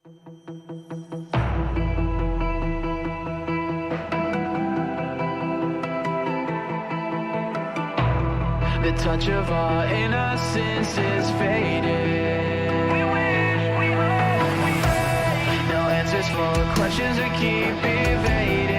The touch of our innocence is faded. No answers for questions we keep evading.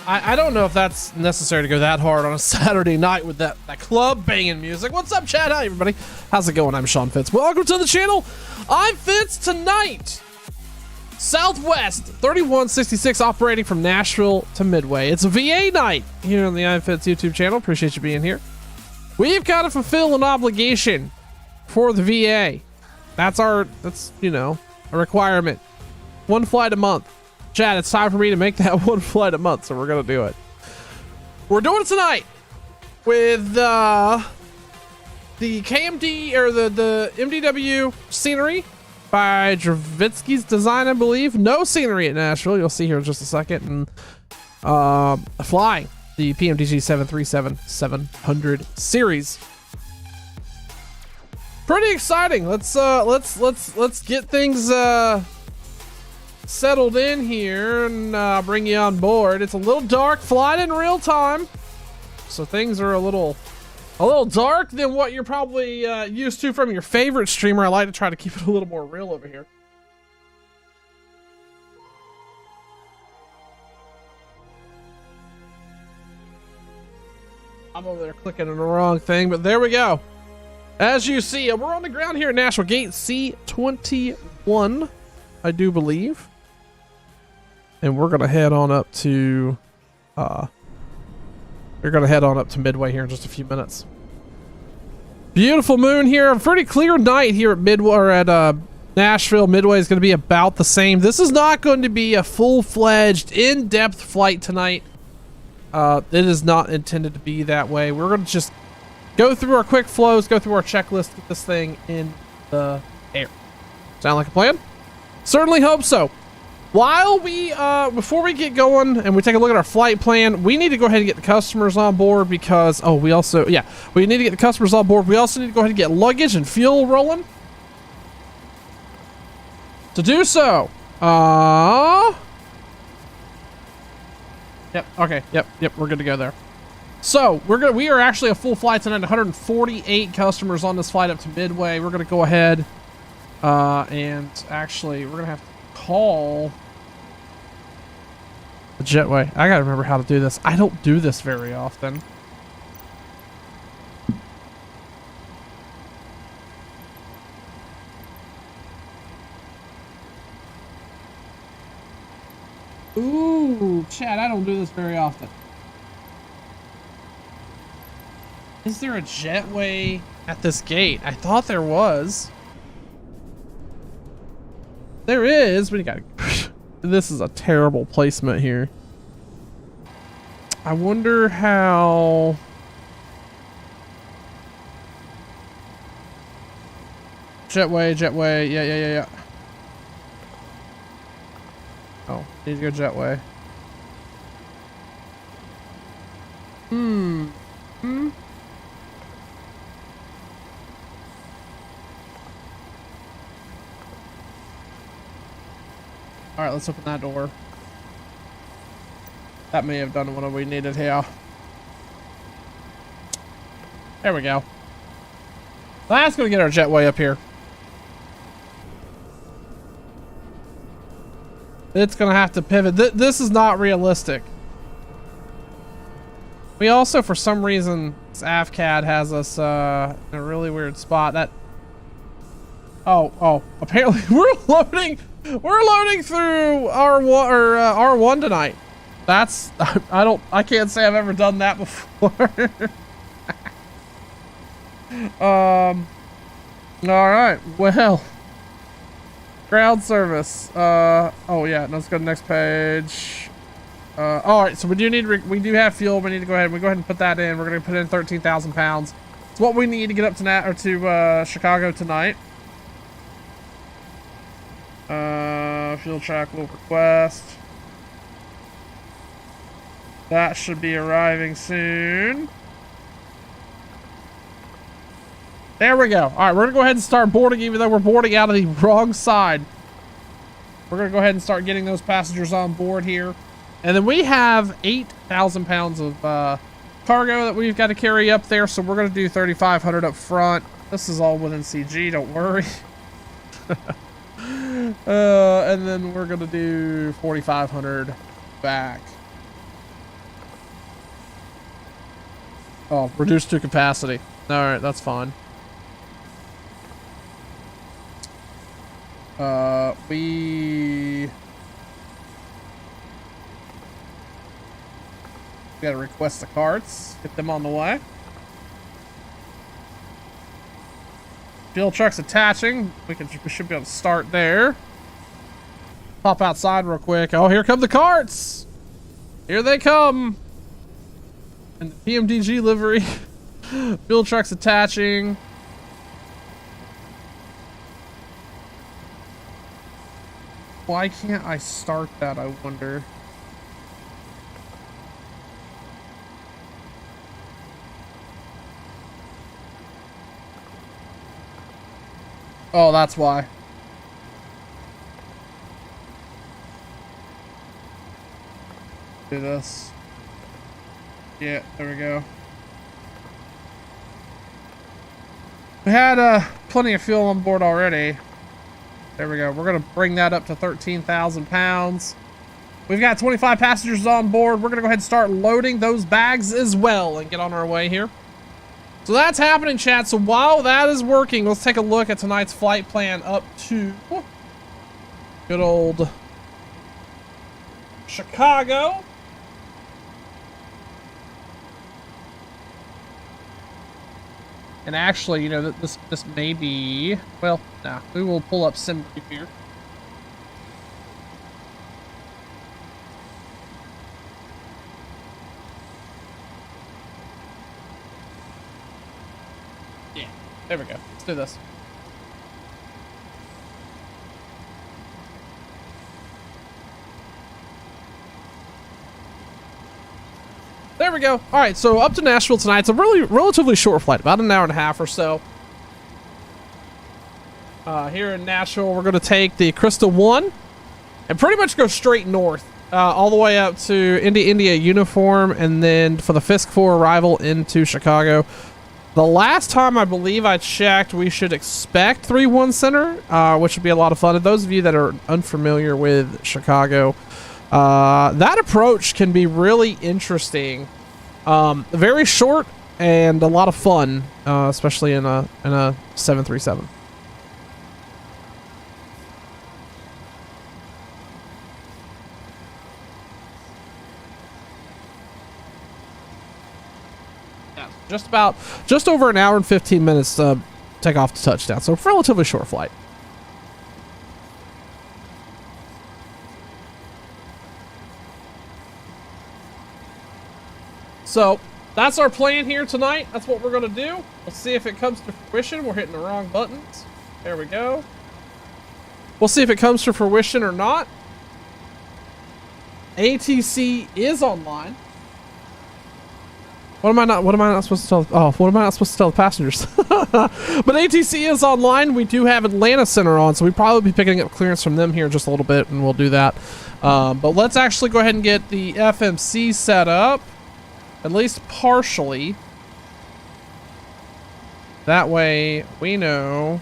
I don't know if that's necessary to go that hard on a Saturday night with that club banging music. What's up, chat? Hi, everybody. How's it going? I'm Sean Fitz. Welcome to the channel. I'm Fitz tonight. Southwest 3166 operating from Nashville to Midway. It's a VA night here on the I'm Fitz YouTube channel. Appreciate you being here. We've got to fulfill an obligation for the VA. That's a requirement. One flight a month. Chad, it's time for me to make that one flight a month, so we're gonna do it. We're doing it tonight with the KMD or the MDW scenery by Dravitsky's design, I believe. No scenery at Nashville. You'll see here in just a second. And flying the PMDG 737-700 series. Pretty exciting. Let's get things settled in here and bring you on board. It's a little dark flying in real time, so things are a little dark than what you're probably used to from your favorite streamer. I like to try to keep it a little more real over here. I'm over there clicking on the wrong thing, but there we go. As you see, we're on the ground here at Nashville Gate C21, I do believe. And we're gonna head on up to Midway here in just a few minutes. Beautiful moon here. A pretty clear night here at Nashville. Midway is going to be about the same. This is not going to be a full-fledged, in-depth flight tonight. It is not intended to be that way. We're going to just go through our quick flows, go through our checklist, get this thing in the air. Sound like a plan? Certainly hope so. While we, before we get going and we take a look at our flight plan, we need to go ahead and get the customers on board because, we need to get the customers on board. We also need to go ahead and get luggage and fuel rolling. To do so, yep, okay, yep, we're good to go there. So, we are actually a full flight tonight, 148 customers on this flight up to Midway. We're gonna go ahead, and actually, we're gonna have to call the jetway. I gotta remember how to do this. I don't do this very often. Ooh, Chad, I don't do this very often. Is there a jetway at this gate? I thought there was. There is, but you got. This is a terrible placement here. I wonder how. Jetway, yeah. Oh, need to go jetway. All right, let's open that door. That may have done what we needed here. There we go. That's gonna get our jetway up here. It's gonna have to pivot. This is not realistic. We also, for some reason, this AFCAD has us in a really weird spot. That. Oh! Apparently, we're loading through R1 tonight. That's I can't say I've ever done that before. All right. Well. Ground service. Oh yeah, let's go to the next page. All right, so we do have fuel. We need to go ahead and put that in. We're gonna put in 13,000 pounds. It's what we need to get up to Chicago tonight. Fuel track will request. That should be arriving soon. There we go. All right, we're gonna go ahead and start boarding, even though we're boarding out of the wrong side. We're gonna go ahead and start getting those passengers on board here. And then we have 8,000 pounds of cargo that we've got to carry up there. So we're gonna do 3,500 up front. This is all within CG, don't worry. And then we're gonna do 4,500 back. Oh, reduced to capacity. All right, that's fine. We gotta request the carts, get them on the way. Fuel truck's attaching. We should be able to start there. Pop outside real quick. Oh, here come the carts. Here they come. And the PMDG livery. Fuel trucks attaching. Why can't I start that, I wonder? Oh, that's why. Do this. Yeah, there we go. We had plenty of fuel on board already. There we go. We're going to bring that up to 13,000 pounds. We've got 25 passengers on board. We're going to go ahead and start loading those bags as well and get on our way here. So that's happening, chat. So while that is working, let's take a look at tonight's flight plan up to good old Chicago. And actually, you know, this may be, well, nah, we will pull up sim here. Yeah, there we go. Let's do this. There we go. All right, so up to Nashville tonight. It's a relatively short flight, about an hour and a half or so. Here in Nashville, we're going to take the Crystal 1 and pretty much go straight north, all the way up to India Uniform, and then for the Fisk 4 arrival into Chicago. The last time I believe I checked, we should expect 3-1 Center, which would be a lot of fun. And those of you that are unfamiliar with Chicago, that approach can be really interesting. Very short and a lot of fun, especially in a 737. Yeah, just over an hour and 15 minutes to take off to touchdown. So relatively short flight. So that's our plan here tonight. That's what we're going to do. Let's see if it comes to fruition. We're hitting the wrong buttons. There we go. We'll see if it comes to fruition or not. ATC is online. What am I not supposed to tell? Oh, what am I not supposed to tell the passengers? But ATC is online. We do have Atlanta Center on, so we'll probably be picking up clearance from them here in just a little bit, and we'll do that. But let's actually go ahead and get the FMC set up. At least partially. That way we know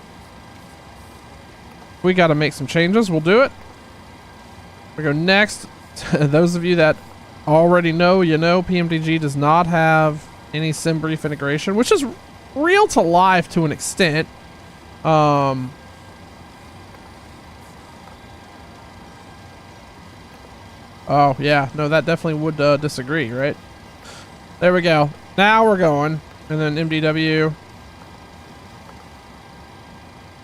we got to make some changes. We'll do it. We go next. Those of you that already know, you know, PMDG does not have any SimBrief integration, which is real to live to an extent. Oh yeah, no, that definitely would disagree, right? There we go. Now we're going. And then MDW.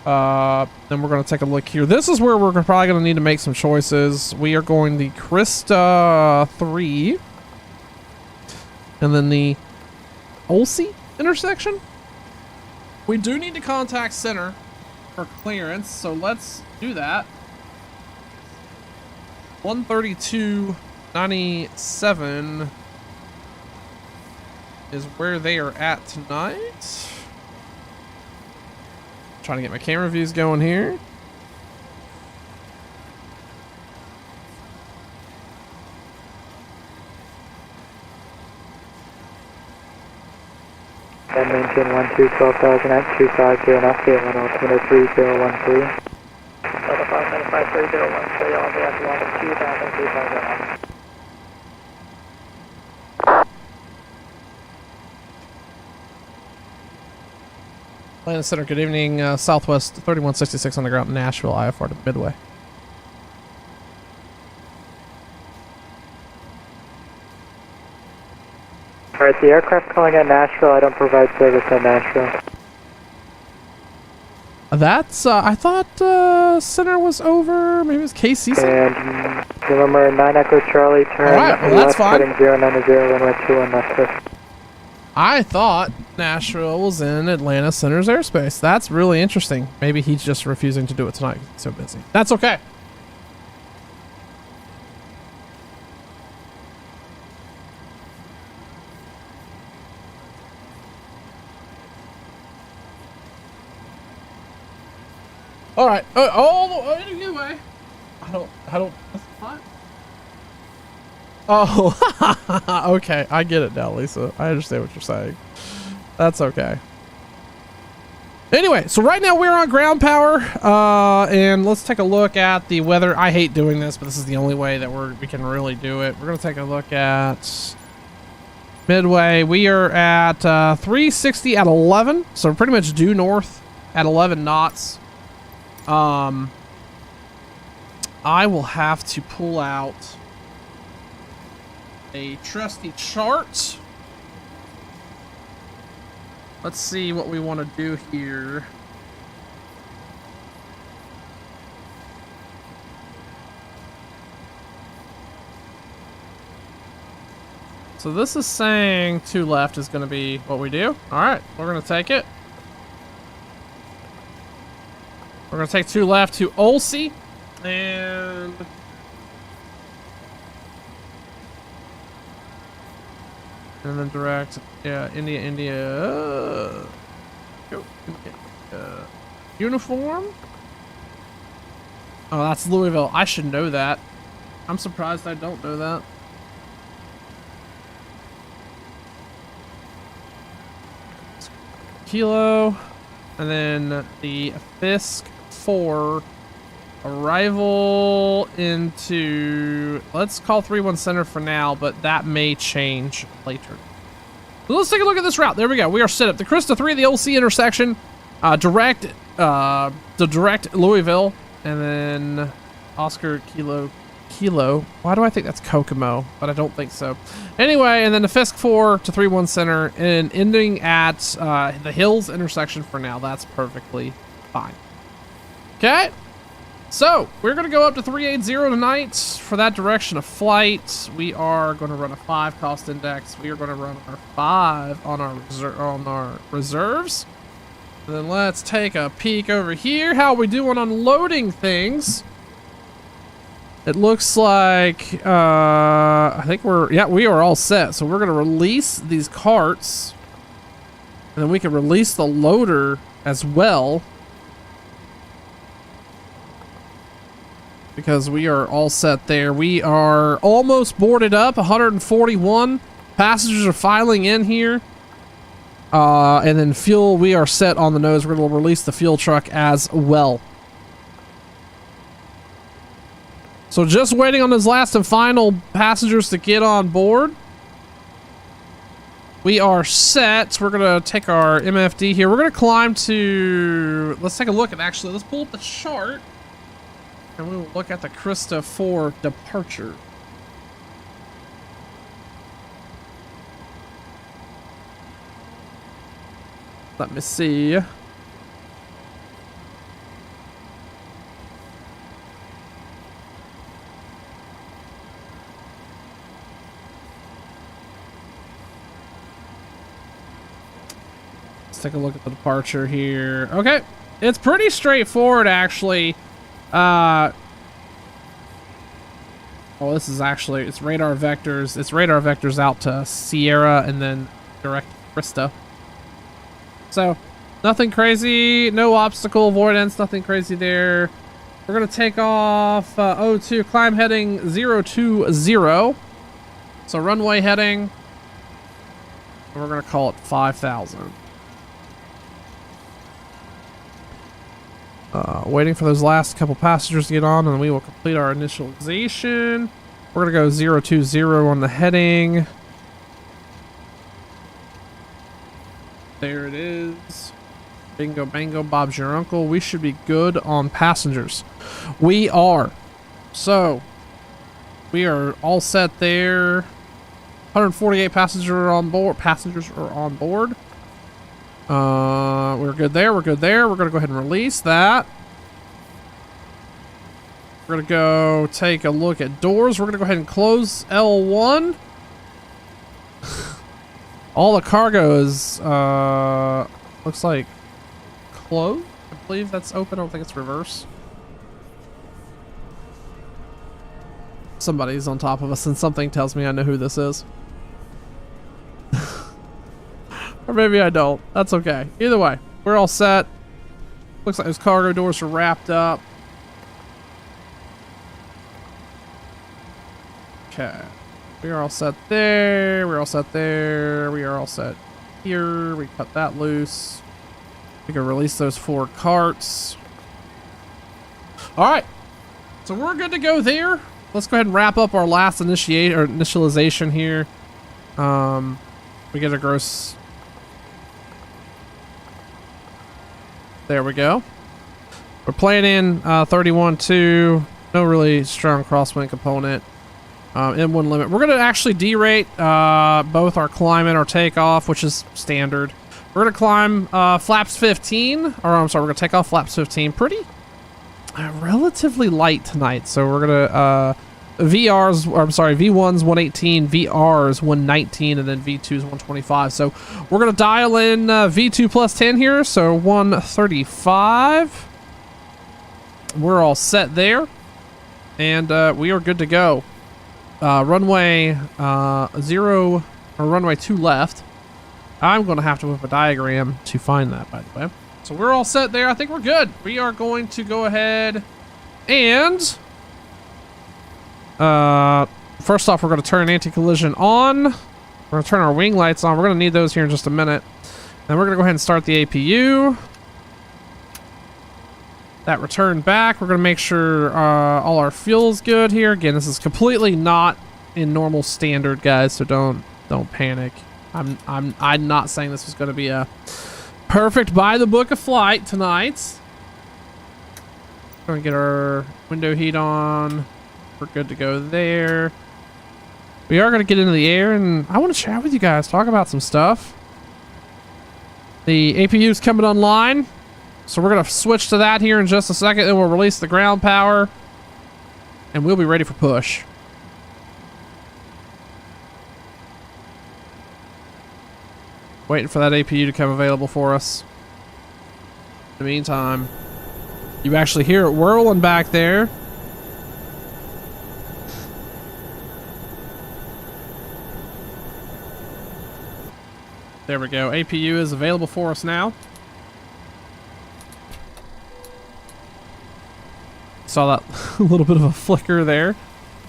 Then we're going to take a look here. This is where we're probably going to need to make some choices. We are going the Krista 3. And then the Olsey intersection. We do need to contact center for clearance, so let's do that. 132.97 is where they are at tonight. Trying to get my camera views going here. Maintain 12,000 at 250 and update 102.3013. Delta 595.3013, all the after 102,000. Atlanta Center, good evening. Southwest 3166 on the ground, Nashville, IFR to Midway. Alright, the aircraft calling at Nashville, I don't provide service at Nashville. That's, I thought, center was over. Maybe it was KC. And remember 9 Echo Charlie, turn Alright, well, that's left fine. heading 090, runway 21 left first. I thought Nashville was in Atlanta Center's airspace. That's really interesting. Maybe he's just refusing to do it tonight. He's so busy. That's okay. All right. Anyway, I don't. That's fine. Oh, okay. I get it now, Lisa. I understand what you're saying. That's okay. Anyway, so right now we're on ground power, and let's take a look at the weather. I hate doing this, but this is the only way that we can really do it. We're gonna take a look at Midway. We are at 360 at 11, so we're pretty much due north at 11 knots. I will have to pull out a trusty chart. Let's see what we want to do here. So this is saying 2 left is going to be what we do. All right, we're going to take it. We're going to take 2 left to Olsey. And then direct, yeah, India, go, uniform. Oh, that's Louisville. I should know that. I'm surprised I don't know that. Kilo, and then the Fisk 4. Arrival into, let's call 31 Center for now, but that may change later. So let's take a look at this route. There we go. We are set up. The Krista 3, the OC intersection, direct Louisville, and then Oscar Kilo. Why do I think that's Kokomo? But I don't think so. Anyway, and then the Fisk 4 to 31 Center, and ending at the Hills intersection for now. That's perfectly fine. Okay. So, we're going to go up to 380 tonight for that direction of flight. We are going to run a 5 cost index. We are going to run our 5 on our reserves. And then let's take a peek over here. How are we doing on loading things? It looks like, I think we are all set. So we're going to release these carts. And then we can release the loader as well. Because we are all set there. We are almost boarded up. 141 passengers are filing in here. And then fuel, we are set on the nose. We're going to release the fuel truck as well. So just waiting on those last and final passengers to get on board. We are set. We're going to take our MFD here. We're going to climb to... Let's take a look at actually. Let's pull up the chart. And we will look at the Krista 4 departure. Let me see. Let's take a look at the departure here. Okay. It's pretty straightforward, actually. Oh, this is actually, it's radar vectors. It's radar vectors out to Sierra and then direct Krista. So, nothing crazy. No obstacle avoidance. Nothing crazy there. We're going to take off 02, climb heading 020. So, runway heading. We're going to call it 5,000. Waiting for those last couple passengers to get on, and then we will complete our initialization. We're going to go 020 on the heading. There it is. Bingo, bango, Bob's your uncle. We should be good on passengers. We are. So, we are all set there. 148 passengers are on board. We're good there. We're good there. We're gonna go ahead and release that. We're gonna go take a look at doors. We're gonna go ahead and close L1. All the cargo is looks like closed. I believe that's open. I don't think it's reverse. Somebody's on top of us and something tells me I know who this is. Or maybe I don't. That's okay. Either way, we're all set. Looks like those cargo doors are wrapped up. Okay. We are all set there. We're all set there. We are all set here. We cut that loose. We can release those 4 carts. All right. So we're good to go there. Let's go ahead and wrap up our last initialization here. We get a gross. There we go. We're playing in 31-2. No really strong crosswind component. M1 limit. We're going to actually derate both our climb and our takeoff, which is standard. We're going to climb flaps 15. Or I'm sorry, we're going to take off flaps 15. Pretty relatively light tonight. So we're going to VRs, or I'm sorry, V1's 118, VR's 119, and then V2's 125. So we're going to dial in V2 plus 10 here. So 135. We're all set there. And we are good to go. Runway 0 or runway 2 left. I'm going to have to whip a diagram to find that, by the way. So we're all set there. I think we're good. We are going to go ahead and first off, we're going to turn anti-collision on. We're going to turn our wing lights on. We're going to need those here in just a minute. Then we're going to go ahead and start the APU. That return back. We're going to make sure all our fuel's good here. Again, this is completely not in normal standard, guys, so don't panic. I'm not saying this was going to be a perfect by the book of flight tonight. Going to get our window heat on. We're good to go there. We are going to get into the air, and I want to chat with you guys, talk about some stuff. The APU is coming online. So we're going to switch to that here in just a second, then we'll release the ground power, and we'll be ready for push. Waiting for that APU to come available for us. In the meantime, you actually hear it whirling back there. There we go. APU is available for us now. Saw that little bit of a flicker there.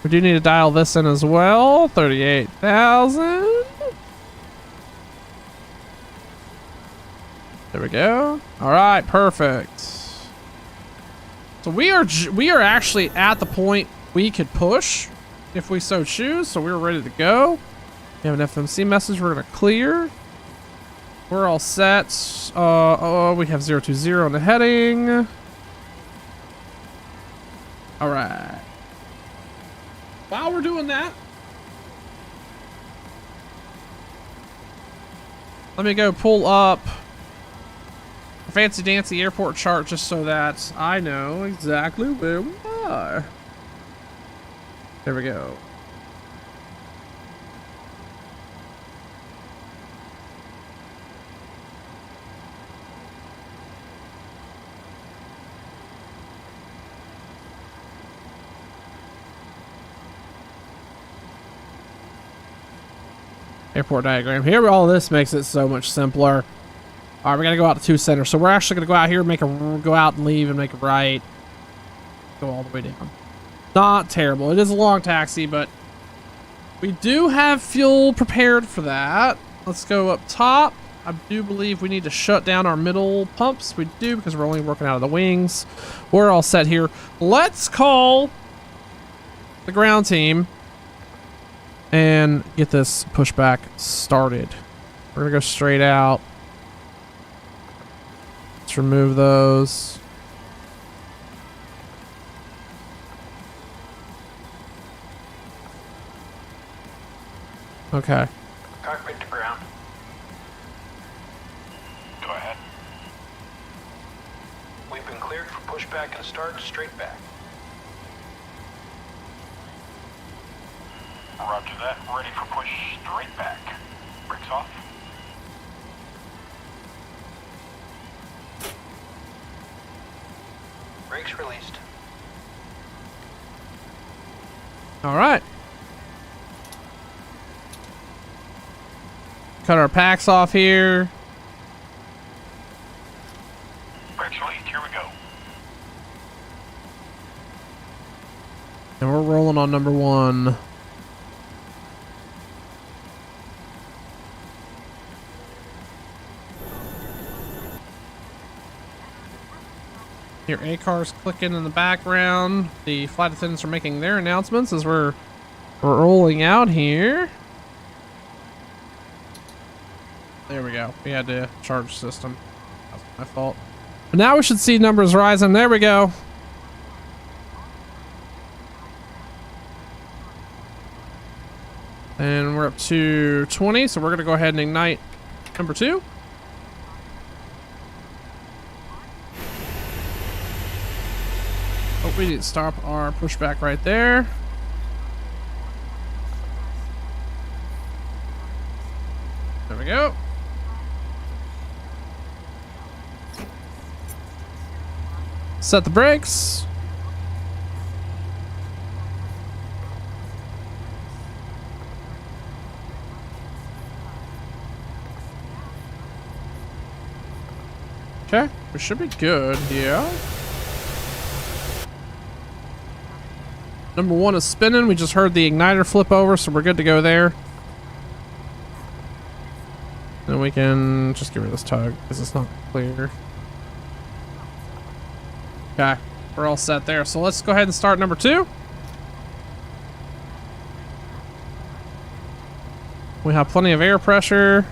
We do need to dial this in as well. 38,000. There we go. All right, perfect. So we are actually at the point we could push if we so choose. So we're ready to go. We have an FMC message. We're gonna clear. We're all set. We have 020 on the heading. All right. While we're doing that, let me go pull up a fancy dancy airport chart just so that I know exactly where we are. There we go. Airport diagram. Here, all this makes it so much simpler. All right, we gotta go out to 2 center. So we're actually gonna go out here, go out and leave and make a right. Go all the way down. Not terrible. It is a long taxi, but we do have fuel prepared for that. Let's go up top. I do believe we need to shut down our middle pumps. We do, because we're only working out of the wings. We're all set here. Let's call the ground team and get this pushback started. We're gonna go straight out. Let's remove those. Okay. Cockpit to ground. Go ahead. cleared for pushback and start straight back. Roger that. Ready for push straight back. Brakes off. Brakes released. All right. Cut our packs off here. Brakes released. Here we go. And we're rolling on number 1. Your A cars clicking in the background. The flight attendants are making their announcements as we're rolling out here. There we go. We had to charge system. That's my fault. But now we should see numbers rising. There we go. And we're up to 20, so we're going to go ahead and ignite number 2. Oh, we need to stop our pushback right there. There we go. Set the brakes. Okay, we should be good here. Number 1 is spinning. We just heard the igniter flip over, so we're good to go there. Then we can just get rid of this tug because it's not clear. Okay, we're all set there. So let's go ahead and start number 2. We have plenty of air pressure.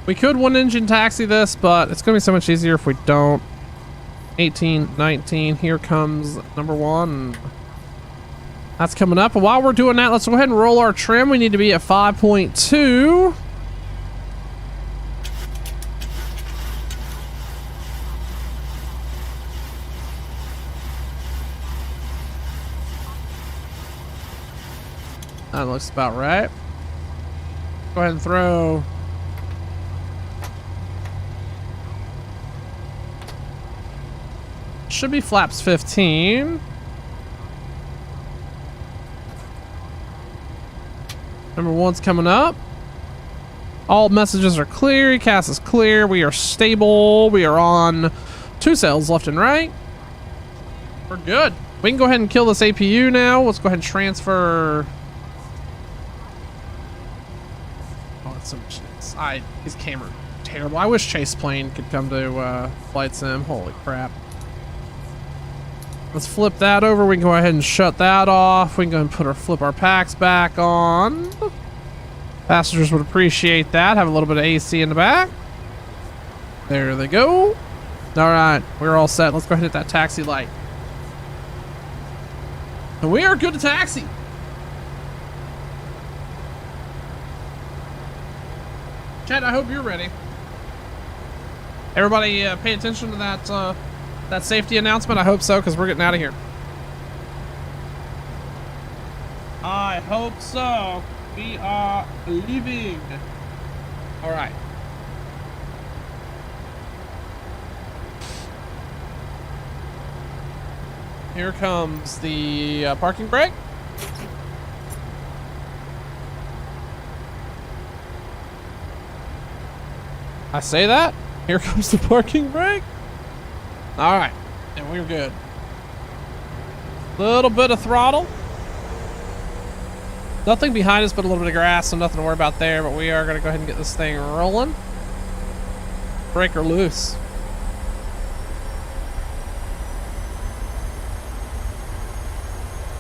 We could 1-engine taxi this, but it's going to be so much easier if we don't. 18, 19, here comes number 1. That's coming up. And while we're doing that, let's go ahead and roll our trim. We need to be at 5.2. That looks about right. Go ahead and throw. Should be flaps 15. Number 1's coming up. All messages are clear. ECAS is clear. We are stable. We are on 2 sails left and right. We're good. We can go ahead and kill this APU now. Let's go ahead and transfer. Oh, it's so much. His camera terrible. I wish Chase Plane could come to Flight Sim. Holy crap. Let's flip that over. We can go ahead and shut that off. We can go ahead and flip our packs back on. Passengers would appreciate that. Have a little bit of AC in the back. There they go. All right, we're all set. Let's go ahead and hit that taxi light. And we are good to taxi. Chad, I hope you're ready. Everybody pay attention to that safety announcement. I hope so, because we're getting out of here. I hope so. We are leaving. All right. Here comes the parking brake. I say that. Here comes the parking brake. All right, and we're good. Little bit of throttle. Nothing behind us but a little bit of grass, so nothing to worry about there, but we are going to go ahead and get this thing rolling. Breaker loose.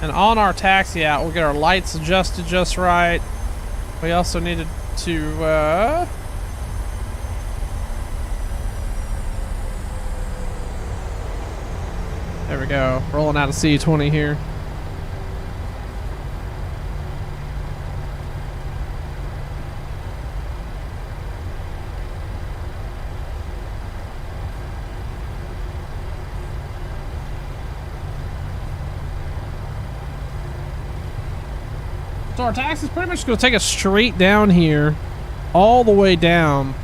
And on our taxi out, we'll get our lights adjusted just right. We also needed to there we go. Rolling out of C20 here. So our taxi's pretty much going to take us straight down here, all the way down.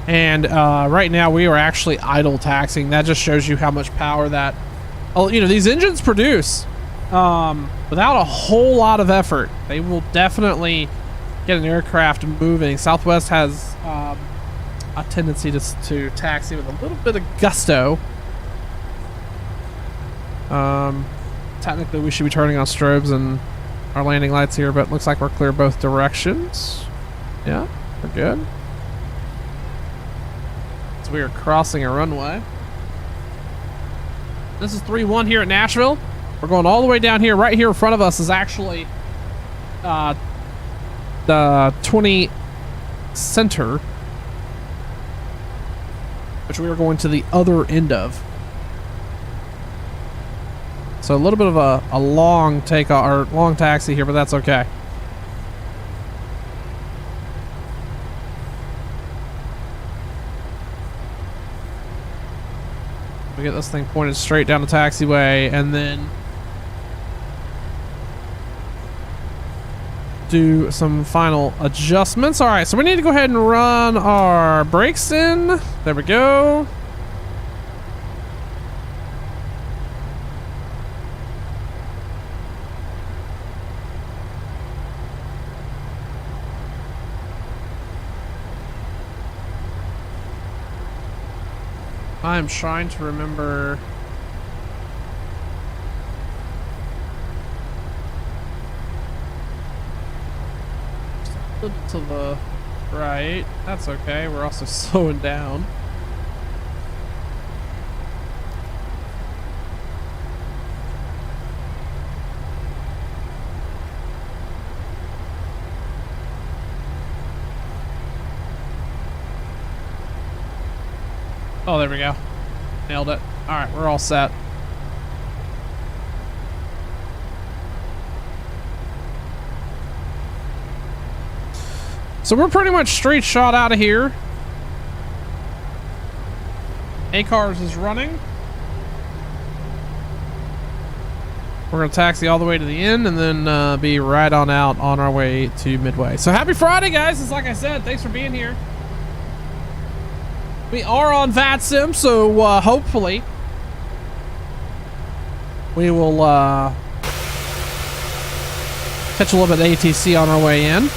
And right now we are actually idle taxiing. That just shows you how much power that, you know, these engines produce without a whole lot of effort. They will definitely get an aircraft moving. Southwest has a tendency to taxi with a little bit of gusto. Technically we should be turning on strobes and our landing lights here, but looks like we're clear both directions. Yeah, we're good. So we are crossing a runway. This is 3-1 here at Nashville. We're going all the way down here. Right here in front of us is actually the 20 center, which we are going to the other end of. So a little bit of a long takeoff or long taxi here, but that's okay. We get this thing pointed straight down the taxiway and then do some final adjustments. All right, so we need to go ahead and run our brakes in. There we go. I'm trying to remember. Just a little to the right. That's okay. We're also slowing down. Oh, there we go. Nailed it. All right, we're all set. So we're pretty much straight shot out of here. A-Cars is running. We're going to taxi all the way to the end and then be right on out on our way to Midway. So happy Friday, guys. It's like I said, thanks for being here. We are on VATSIM, so hopefully we will catch a little bit of ATC on our way in.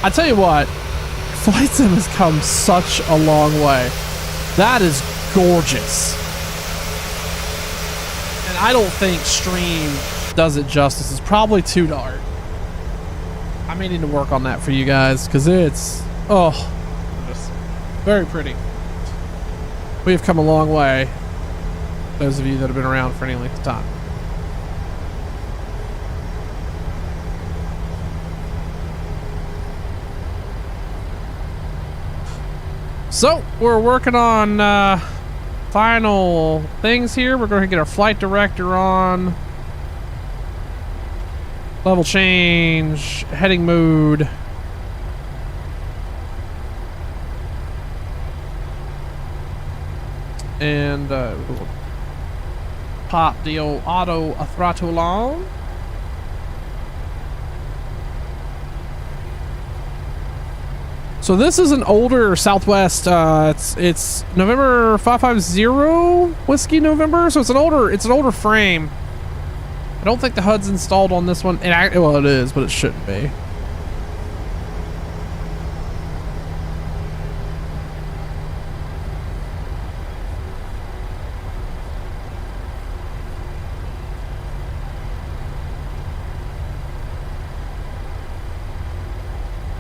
I tell you what, Flight Sim has come such a long way. That is gorgeous. And I don't think Stream does it justice. It's probably too dark. I may need to work on that for you guys because it's, oh, just very pretty. We have come a long way, those of you that have been around for any length of time. So we're working on final things here. We're going to get our flight director on. Level change, heading mode. And we'll pop the old auto throttle on. So this is an older Southwest. It's November 550 Whiskey November. So it's an older frame. I don't think the HUD's installed on this one. Well, it is, but it shouldn't be.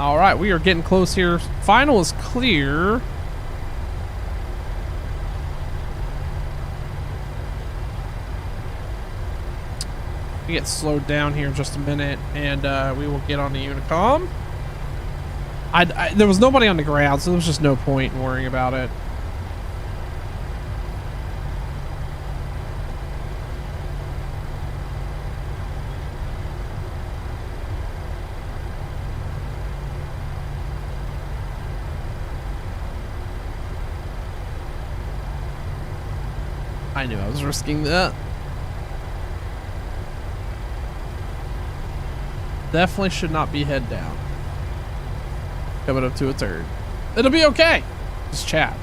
All right, we are getting close here. Final is clear. We get slowed down here in just a minute, and we will get on the Unicom. There was nobody on the ground, so there was just no point in worrying about it. I knew I was risking that. Definitely should not be head down. Coming up to a turn. It'll be okay. Just chat.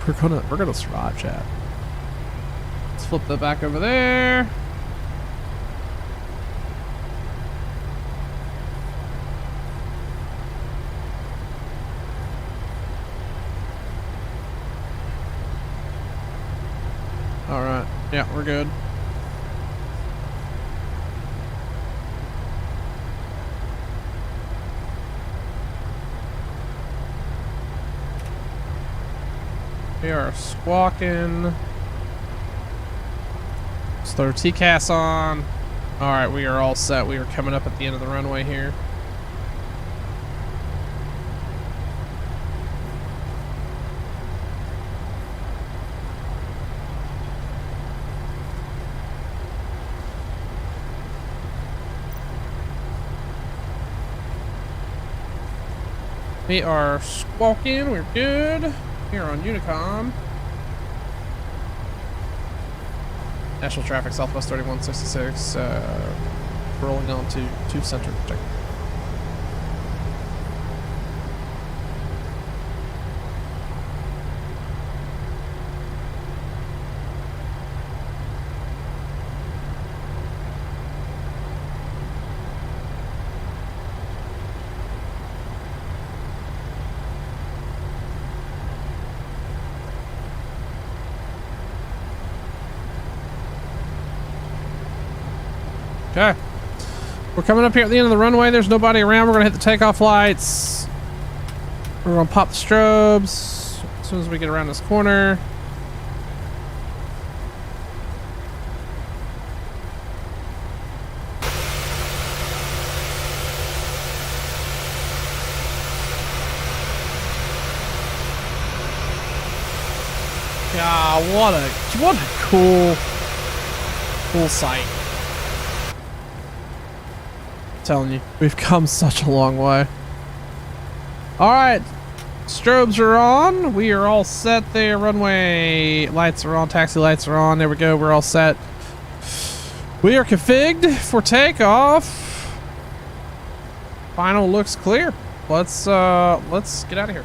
We're gonna survive, chat. Let's flip that back over there. All right. Yeah, we're good. We are squawking. Let's throw TCAS on. All right, we are all set. We are coming up at the end of the runway here. We are squawking. We're good. Here on Unicom. National traffic, Southwest 3166, rolling on to 2 Center. Check. Okay. We're coming up here at the end of the runway. There's nobody around. We're going to hit the takeoff lights. We're going to pop the strobes as soon as we get around this corner. God, what a cool sight. Telling you, we've come such a long way. All right, strobes are on. We are all set there. Runway lights are on. Taxi lights are on. There we go. We're all set. We are configured for takeoff. Final looks clear. Let's get out of here.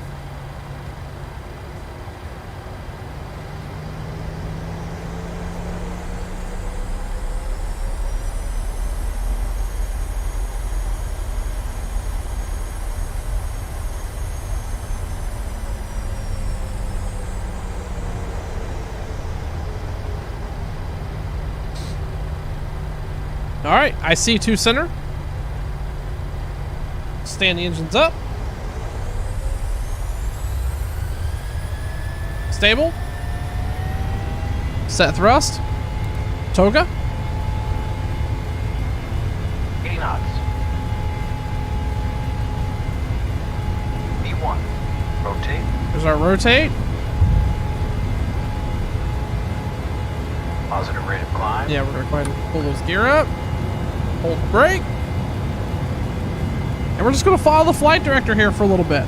All right, I see 2 Center. Stand the engines up. Stable. Set thrust. Toga. 80 knots. V1. Rotate. There's our rotate. Positive rate of climb. Yeah, we're gonna go ahead and pull those gear up. Hold the brake. And we're just gonna follow the flight director here for a little bit.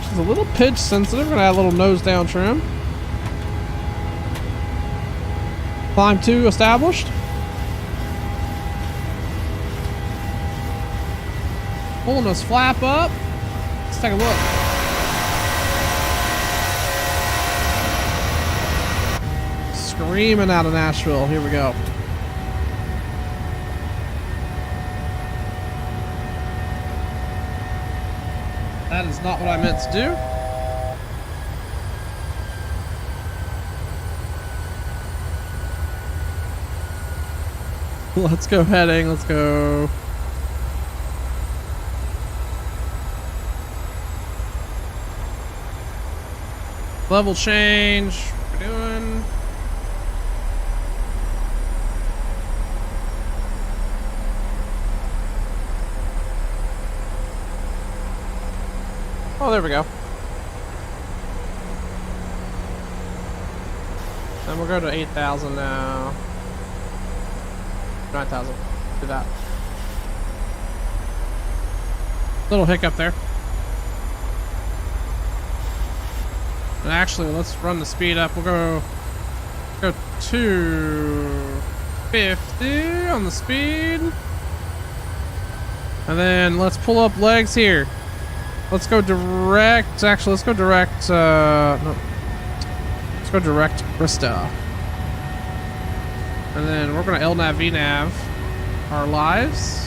She's a little pitch sensitive. We're gonna add a little nose down trim. Climb 2 established. Pulling this flap up. Let's take a look. Screaming out of Nashville. Here we go. That is not what I meant to do. Let's go heading. Let's go. Level change. What we're doing. Oh, there we go. And we'll go to 8,000 now. 9,000. Do that. Little hiccup there. And actually, let's run the speed up. We'll go 250 on the speed. And then let's pull up legs here. Let's go direct. Actually, let's go direct. No. Let's go direct Krista. And then we're going to LNAV VNAV our lives.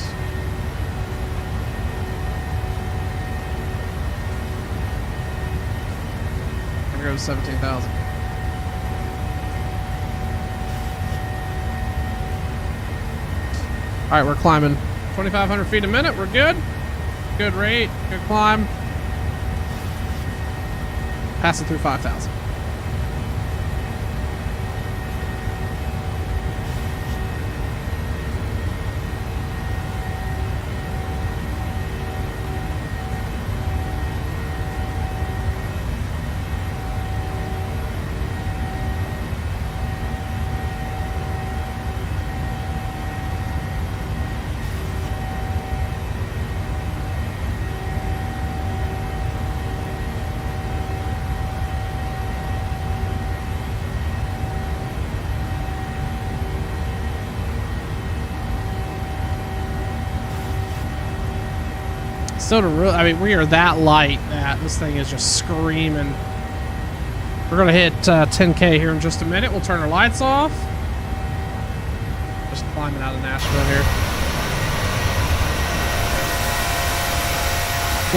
We're going to go to 17,000. All right, we're climbing 2,500 feet a minute. We're good. Good rate. Good climb. Passing through 5,000. Still to real, I mean, we are that light that this thing is just screaming. We're gonna hit 10K here in just a minute. We'll turn our lights off. Just climbing out of Nashville here.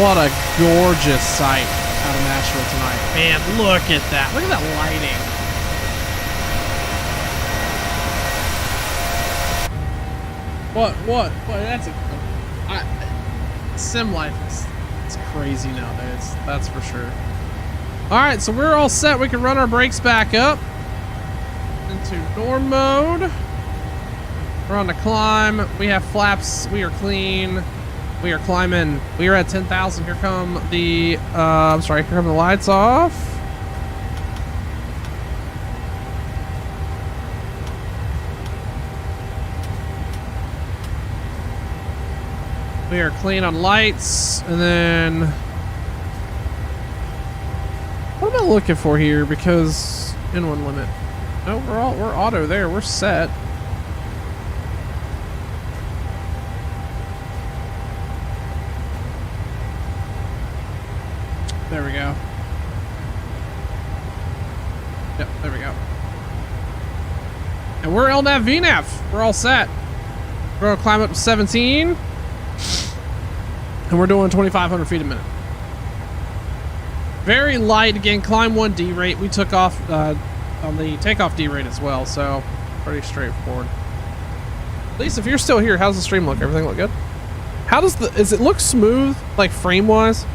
What a gorgeous sight out of Nashville tonight. Man, look at that. Look at that lighting. What? That's a... Sim life is crazy nowadays, that's for sure. All right, so we're all set. We can run our brakes back up into norm mode. We're on the climb. We have flaps. We are clean. We are climbing. We are at 10,000. Here come the I'm sorry, here come the lights off. We are clean on lights, and then what am I looking for here? Because in-one limit. No, we're auto there. We're set. There we go. Yep, there we go. And we're LNAV VNAV. We're all set. We're gonna climb up to 17. And we're doing 2,500 feet a minute. Very light. Again, climb 1 D rate. We took off on the takeoff D rate as well, so pretty straightforward. At least if you're still here, how's the stream look? Everything look good? How does does it look smooth, like frame wise?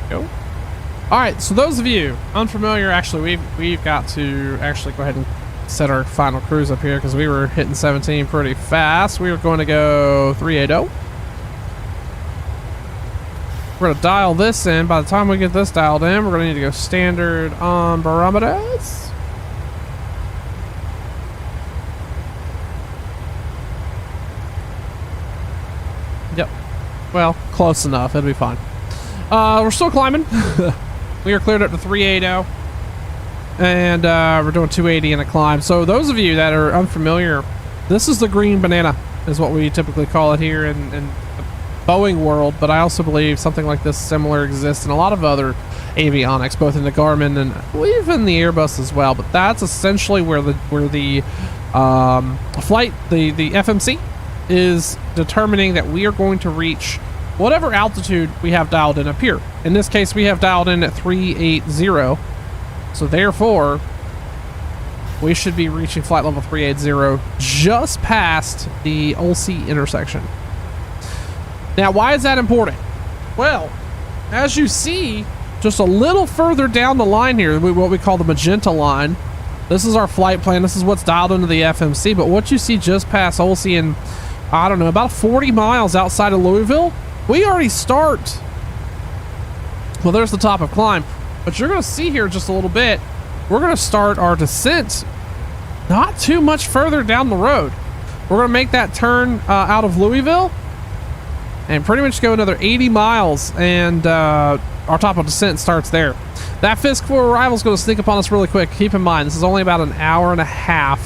Go. All right, so those of you unfamiliar, actually, we've got to actually go ahead and set our final cruise up here because we were hitting 17 pretty fast. We were going to go 380. We're going to dial this in. By the time we get this dialed in, we're going to need to go standard on barometers. Yep. Well, close enough. It'll be fine. We're still climbing. We are cleared up to 380. And we're doing 280 in a climb. So those of you that are unfamiliar, this is the green banana, is what we typically call it here in the Boeing world. But I also believe something like this similar exists in a lot of other avionics, both in the Garmin and even the Airbus as well. But that's essentially where the flight, the FMC, is determining that we are going to reach whatever altitude we have dialed in up here. In this case, we have dialed in at 380. So therefore, we should be reaching flight level 380 just past the Olsey intersection. Now, why is that important? Well, as you see, just a little further down the line here, what we call the magenta line, this is our flight plan. This is what's dialed into the FMC. But what you see just past Olsey and, I don't know, about 40 miles outside of Louisville, we already start. Well, there's the top of climb. But you're going to see here just a little bit, we're going to start our descent not too much further down the road. We're going to make that turn out of Louisville and pretty much go another 80 miles, and our top of descent starts there. That Fisk 4 arrival is going to sneak upon us really quick. Keep in mind, this is only about an hour and a half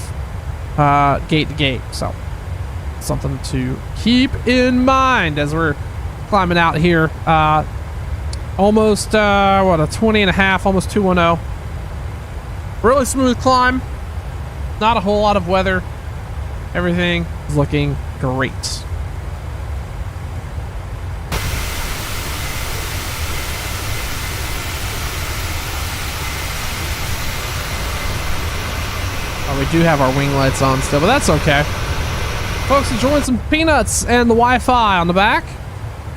gate to gate, so something to keep in mind as we're climbing out here. Almost a 20 and a half, almost 210. Really smooth climb, not a whole lot of weather. Everything is looking great. Oh, we do have our wing lights on still, but that's okay. Folks, enjoying some peanuts and the Wi-Fi on the back.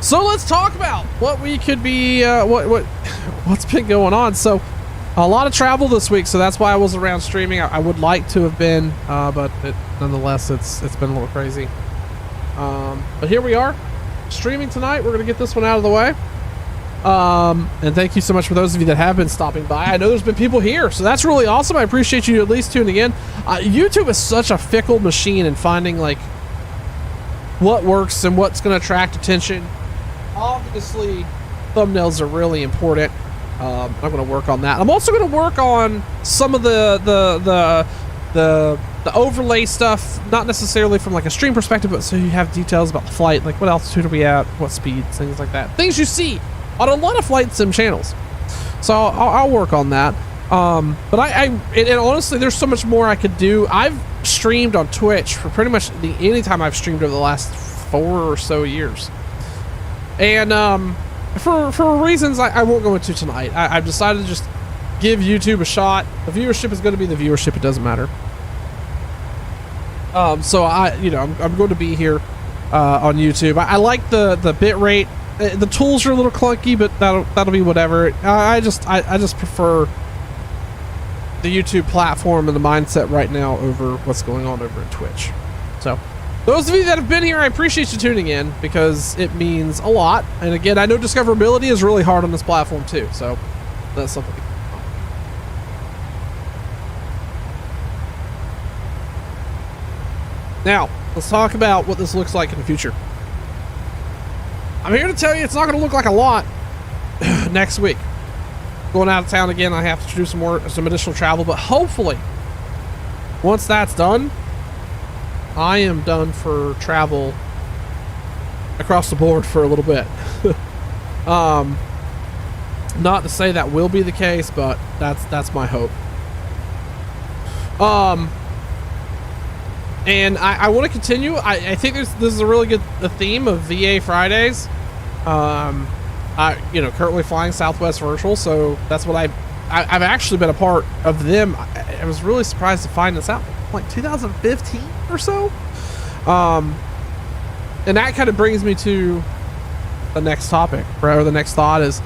So let's talk about what we could be, what's been going on. So a lot of travel this week, so that's why I was around streaming. I would like to have been, but nonetheless, it's been a little crazy. But here we are, streaming tonight. We're gonna get this one out of the way. And thank you so much for those of you that have been stopping by. I know there's been people here, so that's really awesome. I appreciate you at least tuning in. YouTube is such a fickle machine in finding like what works and what's going to attract attention. Obviously, thumbnails are really important. I'm going to work on that. I'm also going to work on some of the overlay stuff, not necessarily from like a stream perspective, but so you have details about the flight, like what altitude are we at, what speeds, things like that. Things you see on a lot of flight sim channels. So I'll work on that. But and honestly, there's so much more I could do. I've streamed on Twitch for pretty much any time I've streamed over the last 4 or so years. And for reasons I won't go into tonight, I've decided to just give YouTube a shot. The viewership is going to be the viewership. It doesn't matter. So I'm going to be here on YouTube. I like the bit rate. The tools are a little clunky, but that'll be whatever. I just prefer the YouTube platform and the mindset right now over what's going on over at Twitch. So those of you that have been here, I appreciate you tuning in because it means a lot. And again, I know discoverability is really hard on this platform too, so that's something. Now, let's talk about what this looks like in the future. I'm here to tell you it's not going to look like a lot next week. Going out of town again, I have to do some additional travel, but hopefully, once that's done, I am done for travel across the board for a little bit. Not to say that will be the case, but that's my hope. And I want to continue. I think this is a really good theme of VA Fridays. Currently flying Southwest Virtual, so that's what I've actually been a part of them. I was really surprised to find this out like 2015 or so. And that kind of brings me to the next topic, or the next thought is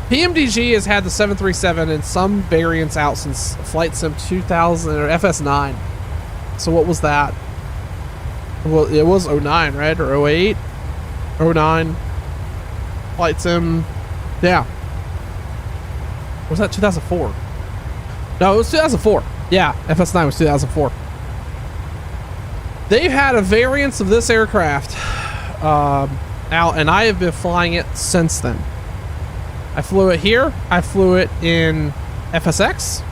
PMDG has had the 737 in some variants out since Flight Sim 2000 or FS9. So what was that? Well, it was 09, right? Or 08? 09. Flight Sim. Yeah. Was that 2004? No, it was 2004. Yeah, FS9 was 2004. They've had a variance of this aircraft out, and I have been flying it since then. I flew it here. I flew it in FSX.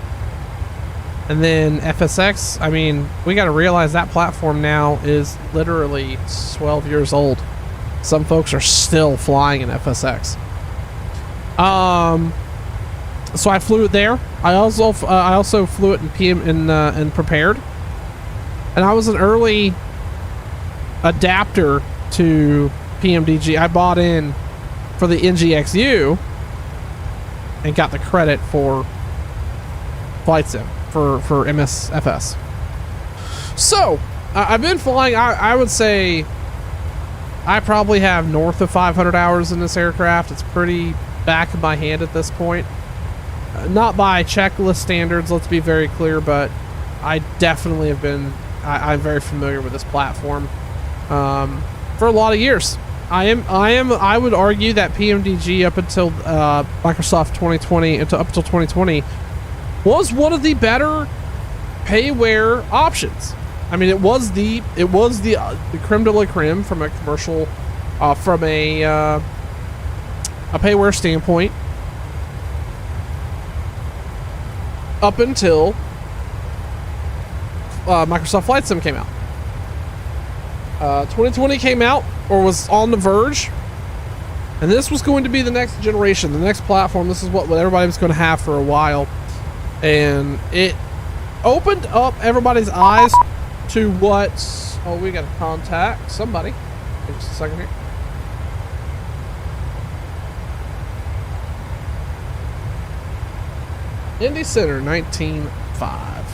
And then FSX, I mean, we got to realize that platform now is literally 12 years old. Some folks are still flying in FSX. So I flew it there. I also flew it in Prepared. And I was an early adapter to PMDG. I bought in for the NGXU and got the credit for flight sim for MSFS. So I've been flying. I would say I probably have north of 500 hours in this aircraft. It's pretty back of my hand at this point. Not by checklist standards, let's be very clear, but I definitely have been. I'm very familiar with this platform for a lot of years. I would argue that PMDG up until Microsoft 2020, up until 2020, was one of the better payware options. I mean, it was the creme de la creme from a commercial, from a payware standpoint, up until Microsoft Flight Sim came out. 2020 came out, or was on the verge, and this was going to be the next generation, the next platform. This is what everybody was going to have for a while, and it opened up everybody's eyes to what. Oh, we got to contact somebody. Just a second here. Indy Center 19.5.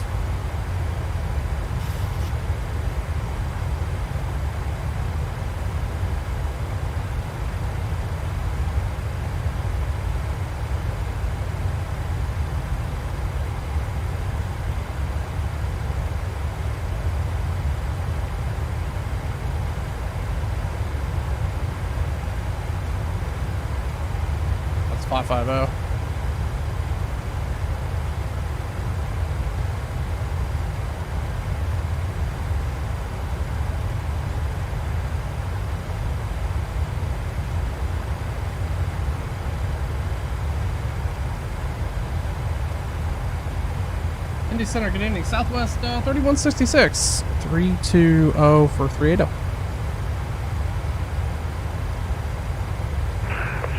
That's 550. Indy Center, good evening. Southwest 3166. 320 for 380.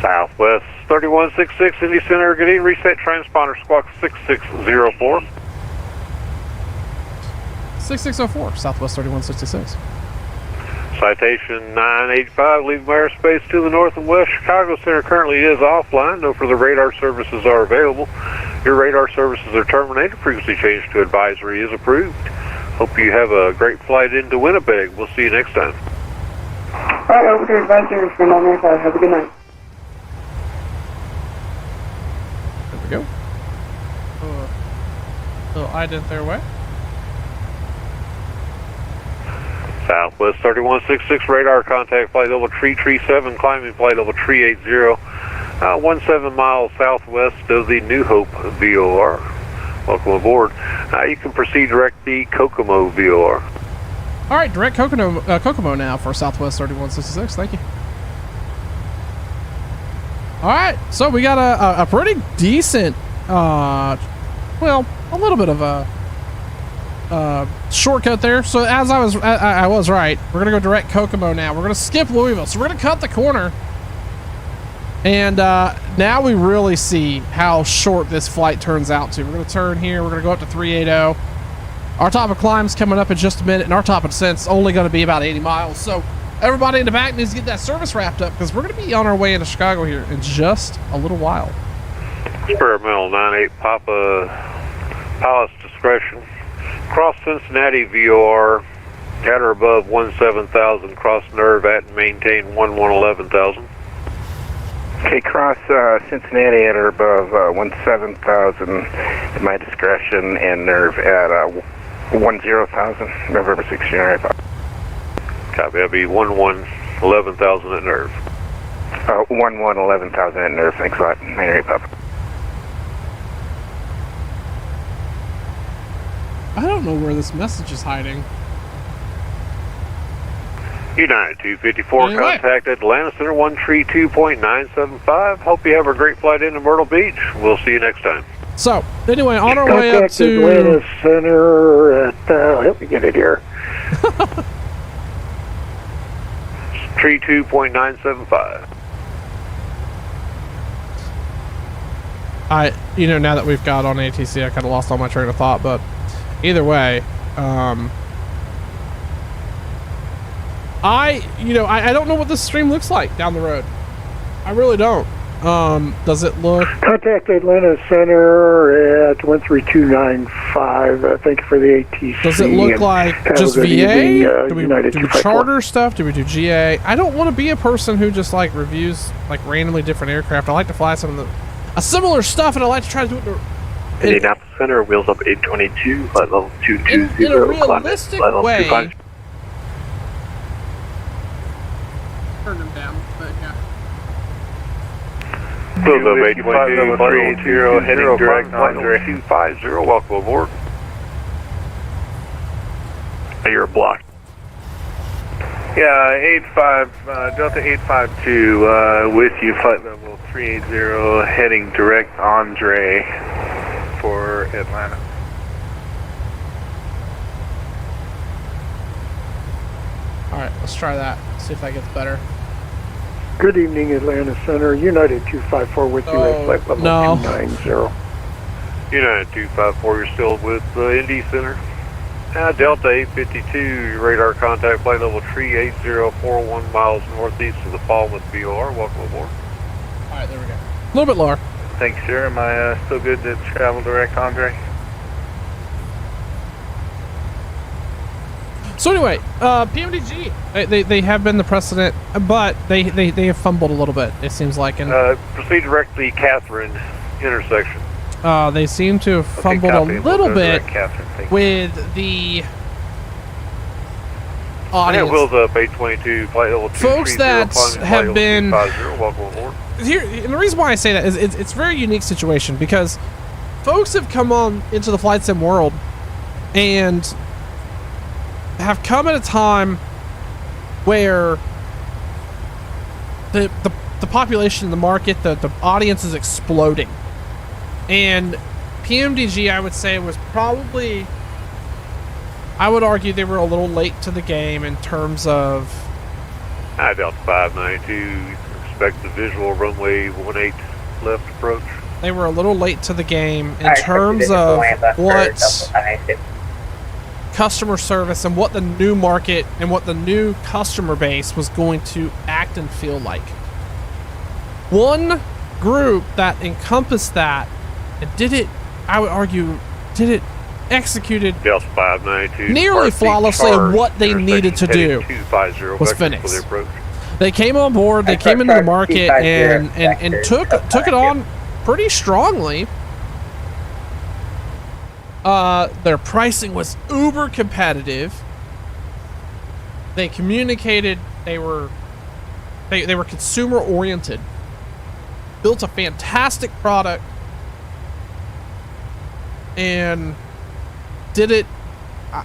Southwest 3166, Indy Center, good evening. Reset transponder squawk 6604. 6604, Southwest 3166. Citation 985, leaving airspace to the north and west. Chicago Center currently is offline. No further radar services are available. Your radar services are terminated. Frequency change to advisory is approved. Hope you have a great flight into Winnipeg. We'll see you next time. Alright, over to advisory for 995. Have a good night. There we go. Little ident their way. Southwest 3166, radar contact flight level 337, climbing flight level 380, 17 miles southwest of the New Hope VOR. Welcome aboard. You can proceed direct the Kokomo VOR. All right, direct Kokomo now for Southwest 3166. Thank you. All right, so we got a pretty decent, well, a little bit of a shortcut there. So as I was right. We're gonna go direct Kokomo now. We're gonna skip Louisville. So we're gonna cut the corner, and now we really see how short this flight turns out to. We're gonna turn here. We're gonna go up to 380. Our top of climb's coming up in just a minute, and our top of descent's only gonna be about 80 miles. So everybody in the back needs to get that service wrapped up, because we're gonna be on our way into Chicago here in just a little while. Experimental 98 Papa, pilot's discretion. Cross Cincinnati VOR at or above 17,000. Cross Nerve at and maintain 11,000. Okay, cross Cincinnati at or above 17,000 at my discretion, and Nerve at 10,000. November 16. All right. Copy. That'll be 11,000 at Nerve. 11,000 at Nerve. Thanks a lot. 98 Papa. I don't know where this message is hiding. United 254, Anyway. contact Atlanta Center 132.975. Hope you have a great flight into Myrtle Beach. We'll see you next time. So anyway, on our way up Contact to Atlanta Center at, help me get it here. 32.975. now that we've got on ATC, I kind of lost all my train of thought, but either way, I don't know what this stream looks like down the road. I really don't. Does it look? Contact Atlanta Center at 13295. Thank you for the ATC. Does it look like just VA? Evening, do we United do 254. charter stuff? Do we do GA? I don't want to be a person who just like reviews like randomly different aircraft. I like to fly some of a similar stuff, and I like to try to do it Indianapolis Center, wheels up 822, flight level 220. in a realistic way. Turn them down, but yeah. Wheels up 822, flight level 380, heading direct on 250. Welcome aboard. You're blocked. Yeah, Delta 852 with you, flight level 380, heading direct Andre for Atlanta. All right, let's try that. See if that gets better. Good evening, Atlanta Center. United 254 with you at flight level 290. United 254, you're still with Indy Center. Delta 852, your radar contact flight level 38041 miles northeast of the Falmouth BOR. Welcome aboard. All right, there we go. A little bit lower. Thanks, sir. Am I still good to travel direct, Andre? So anyway, PMDG, they have been the precedent, but they have fumbled a little bit, it seems like. And proceed directly Catherine intersection. they seem to have fumbled a little bit with the audience. Wheels up 822, flight level 230. Folks that have been... Welcome aboard. Here, and the reason why I say that is it's a very unique situation because folks have come on into the flight sim world and have come at a time where the population, the market, the audience is exploding. And PMDG, I would say, was probably, I would argue they were a little late to the game in terms of... Hi, Delta 592. Expect the visual runway 18 left approach. They were a little late to the game in terms of what customer service and what the new market and what the new customer base was going to act and feel like. One group that encompassed that and did it, I would argue, executed Delta 592 nearly flawlessly of what they needed to do was Phoenix. They came on board, they came into the market and took it on pretty strongly. Their pricing was uber competitive. They communicated, they were consumer oriented. Built a fantastic product and did it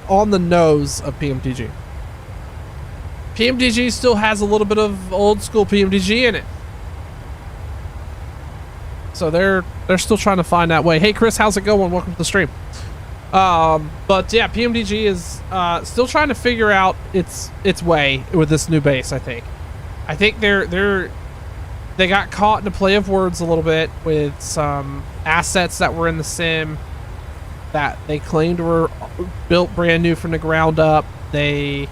on the nose of PMDG. PMDG still has a little bit of old school PMDG in it. So they're still trying to find that way. Hey Chris, how's it going? Welcome to the stream. But yeah, PMDG is still trying to figure out its way with this new base, I think. I think they got caught in a play of words a little bit with some assets that were in the sim that they claimed were built brand new from the ground up. They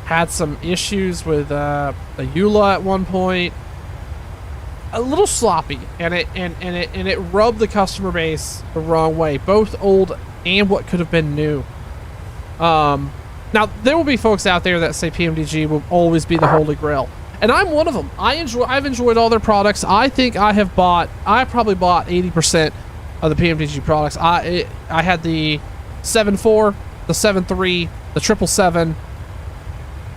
had some issues with the EULA at one point. A little sloppy, and it rubbed the customer base the wrong way, both old and what could have been new. Now there will be folks out there that say PMDG will always be the holy grail, and I'm one of them. I've enjoyed all their products. I think I probably bought 80% of the PMDG products. I had the 7.4, the 7.3, the 777,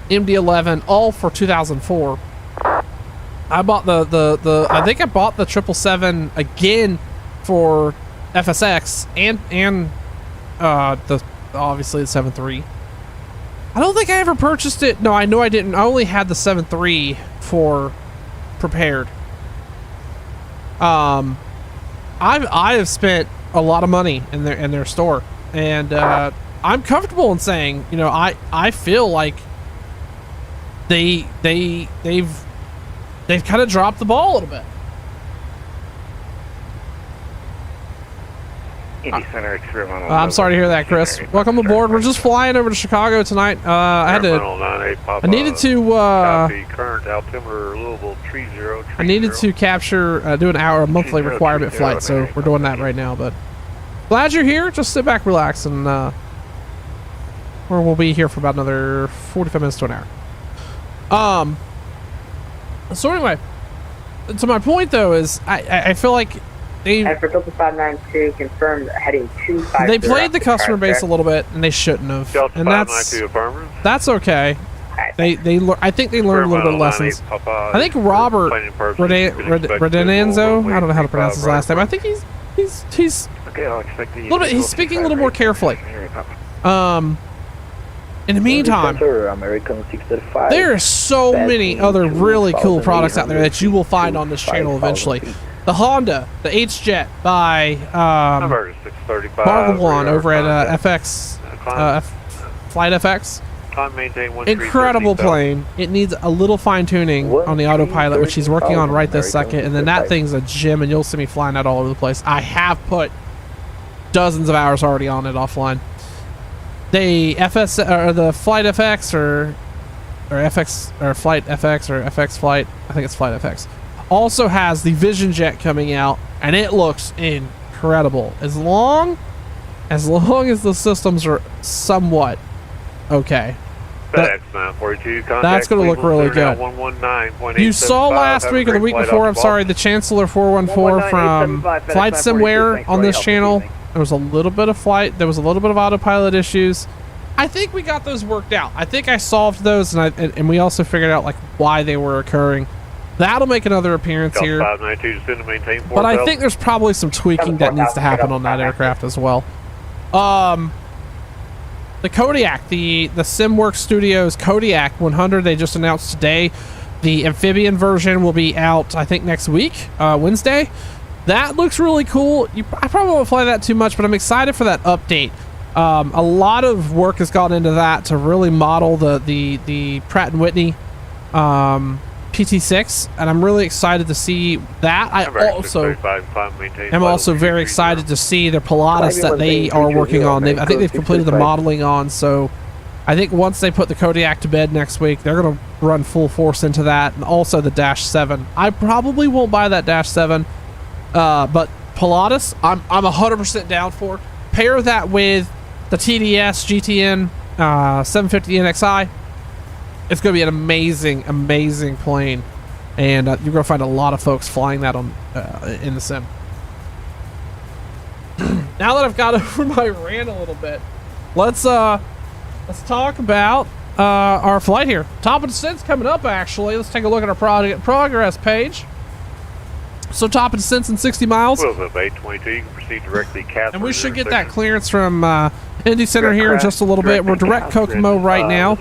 MD-11, all for 2004. I bought I think I bought the 777 again for FSX and obviously the 7.3. I don't think I ever purchased it. No, I know I didn't. I only had the 7.3 for prepared. I have spent a lot of money in their store, and I'm comfortable in saying, you know, I feel like they've kind of dropped the ball a little bit. Indy Center experimental. I'm sorry to hear that, Chris. Welcome aboard. We're just flying over to Chicago tonight. I needed to current altimeter Louisville tree zero. I needed to capture do a monthly requirement flight, so we're doing that right now. But glad you're here. Just sit back, relax, and we'll be here for about another 45 minutes to an hour. So anyway, to my point though is I feel like they for Delta 592 confirmed heading 250. they played the customer base a little bit, and they shouldn't have. Delta And 592 affirmative. that's okay. I think they learned a little bit of lessons. I think Robert Redenenzo, I don't know how to pronounce his last name. I think he's Okay, I'll expect the a little bit. He's speaking a little more carefully. In the meantime, there are so many other really cool products out there that you will find on this channel eventually. The Honda, the H-Jet by Number 635. Marvelon over at FX, Flight FX. Time maintain 133. Incredible plane. It needs a little fine tuning on the autopilot, which he's working on right this second. And then that thing's a gem, and you'll see me flying that all over the place. I have put dozens of hours already on it offline. The Flight FX or FX or Flight FX or FX Flight, I think it's Flight FX, also has the Vision Jet coming out, and it looks incredible. As long as the systems are somewhat okay. That's going to look really good. You saw last week or the week before, I'm sorry, the Chancellor 414 from Flight Somewhere on this channel. There was a little bit of autopilot issues. I think we got those worked out. I think I solved those, and we also figured out like why they were occurring. That'll make another appearance here. But I think there's probably some tweaking that needs to happen on that aircraft as well. The Kodiak, the SimWorks Studios Kodiak 100, they just announced today. The amphibian version will be out, I think, next week, Wednesday. That looks really cool. I probably won't fly that too much, but I'm excited for that update. A lot of work has gone into that to really model the Pratt & Whitney PT6, and I'm really excited to see that. I'm also very excited to see the Pilatus that they are working on. I think they've completed the modeling on, so I think once they put the Kodiak to bed next week, they're going to run full force into that, and also the Dash 7. I probably won't buy that Dash 7, but Pilatus, I'm 100% down for. Pair that with the TDS GTN 750 NXI. It's going to be an amazing plane, and you're going to find a lot of folks flying that on in the sim. Now that I've got over my rant a little bit, let's talk about our flight here. Top of descent's coming up, actually. Let's take a look at our progress page. So top of descent's in 60 miles. Up 822, you can proceed directly and we should get that clearance from Indy Center here in just a little bit. We're direct Kokomo right now.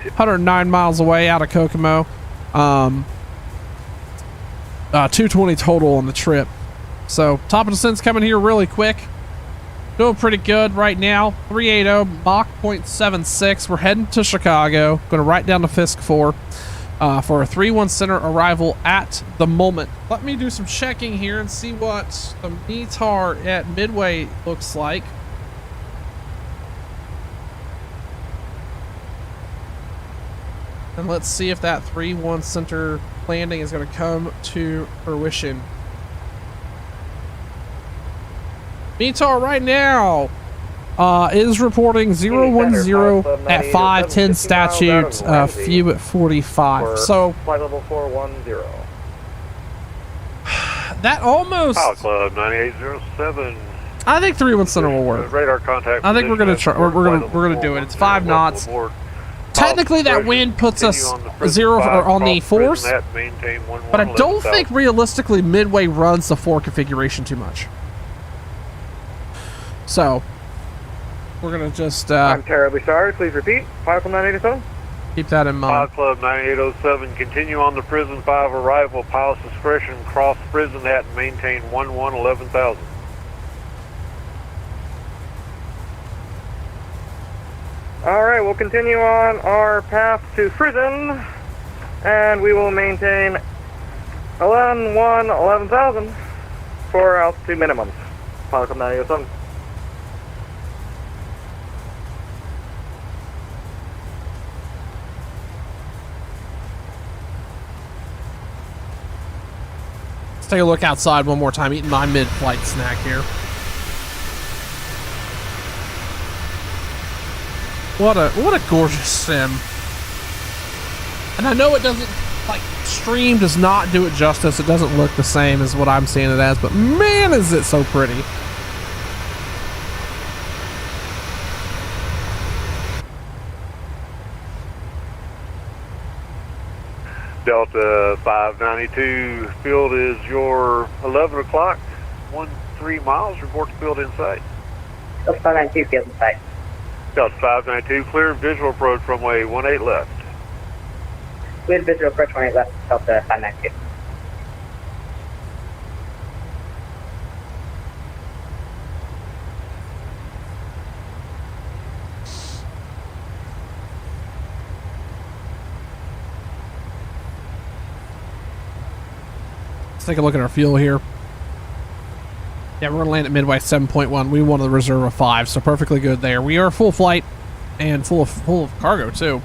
109 miles away out of Kokomo. 220 total on the trip. So top of descent's coming here really quick. Doing pretty good right now. 380 Mach 0.76. We're heading to Chicago. Going to right down to Fisk 4 for a 3-1 center arrival at the moment. Let me do some checking here and see what the METAR at Midway looks like. And let's see if that 3-1 center landing is going to come to fruition. METAR right now is reporting 010 at 510 statute, few at 45. So flight level 410. That almost. Pilot Club 9807. I think 3-1 center will work. Radar contact. I think we're gonna try. We're gonna do it. It's 5 knots. Technically, that wind puts us 0 on the force, but I don't think realistically Midway runs the 4 configuration too much. So we're gonna just. I'm terribly sorry. Please repeat. Pilot Club 9807. Keep that in mind. Pilot Club 9807. Continue on the Prison 5 arrival. Pilot's discretion. Cross Prison Hat and maintain 11,000. All right, we'll continue on our path to Prison, and we will maintain 11,000 for altitude minimums. Pilot Club 9807. take a look outside one more time, eating my mid-flight snack here. What a gorgeous sim. And I know it doesn't, like, stream does not do it justice. It doesn't look the same as what I'm seeing it as, but man, is it so pretty. Delta 592, field is your 11 o'clock, 13 miles, report to field in sight. Delta 592, field in sight. Delta 592, clear visual approach runway 18 left. Clear visual approach 18 left, Delta 592. Let's take a look at our fuel here. Yeah, we're gonna land at Midway 7.1. We wanted the reserve of 5, so perfectly good there. We are full flight and full of cargo too.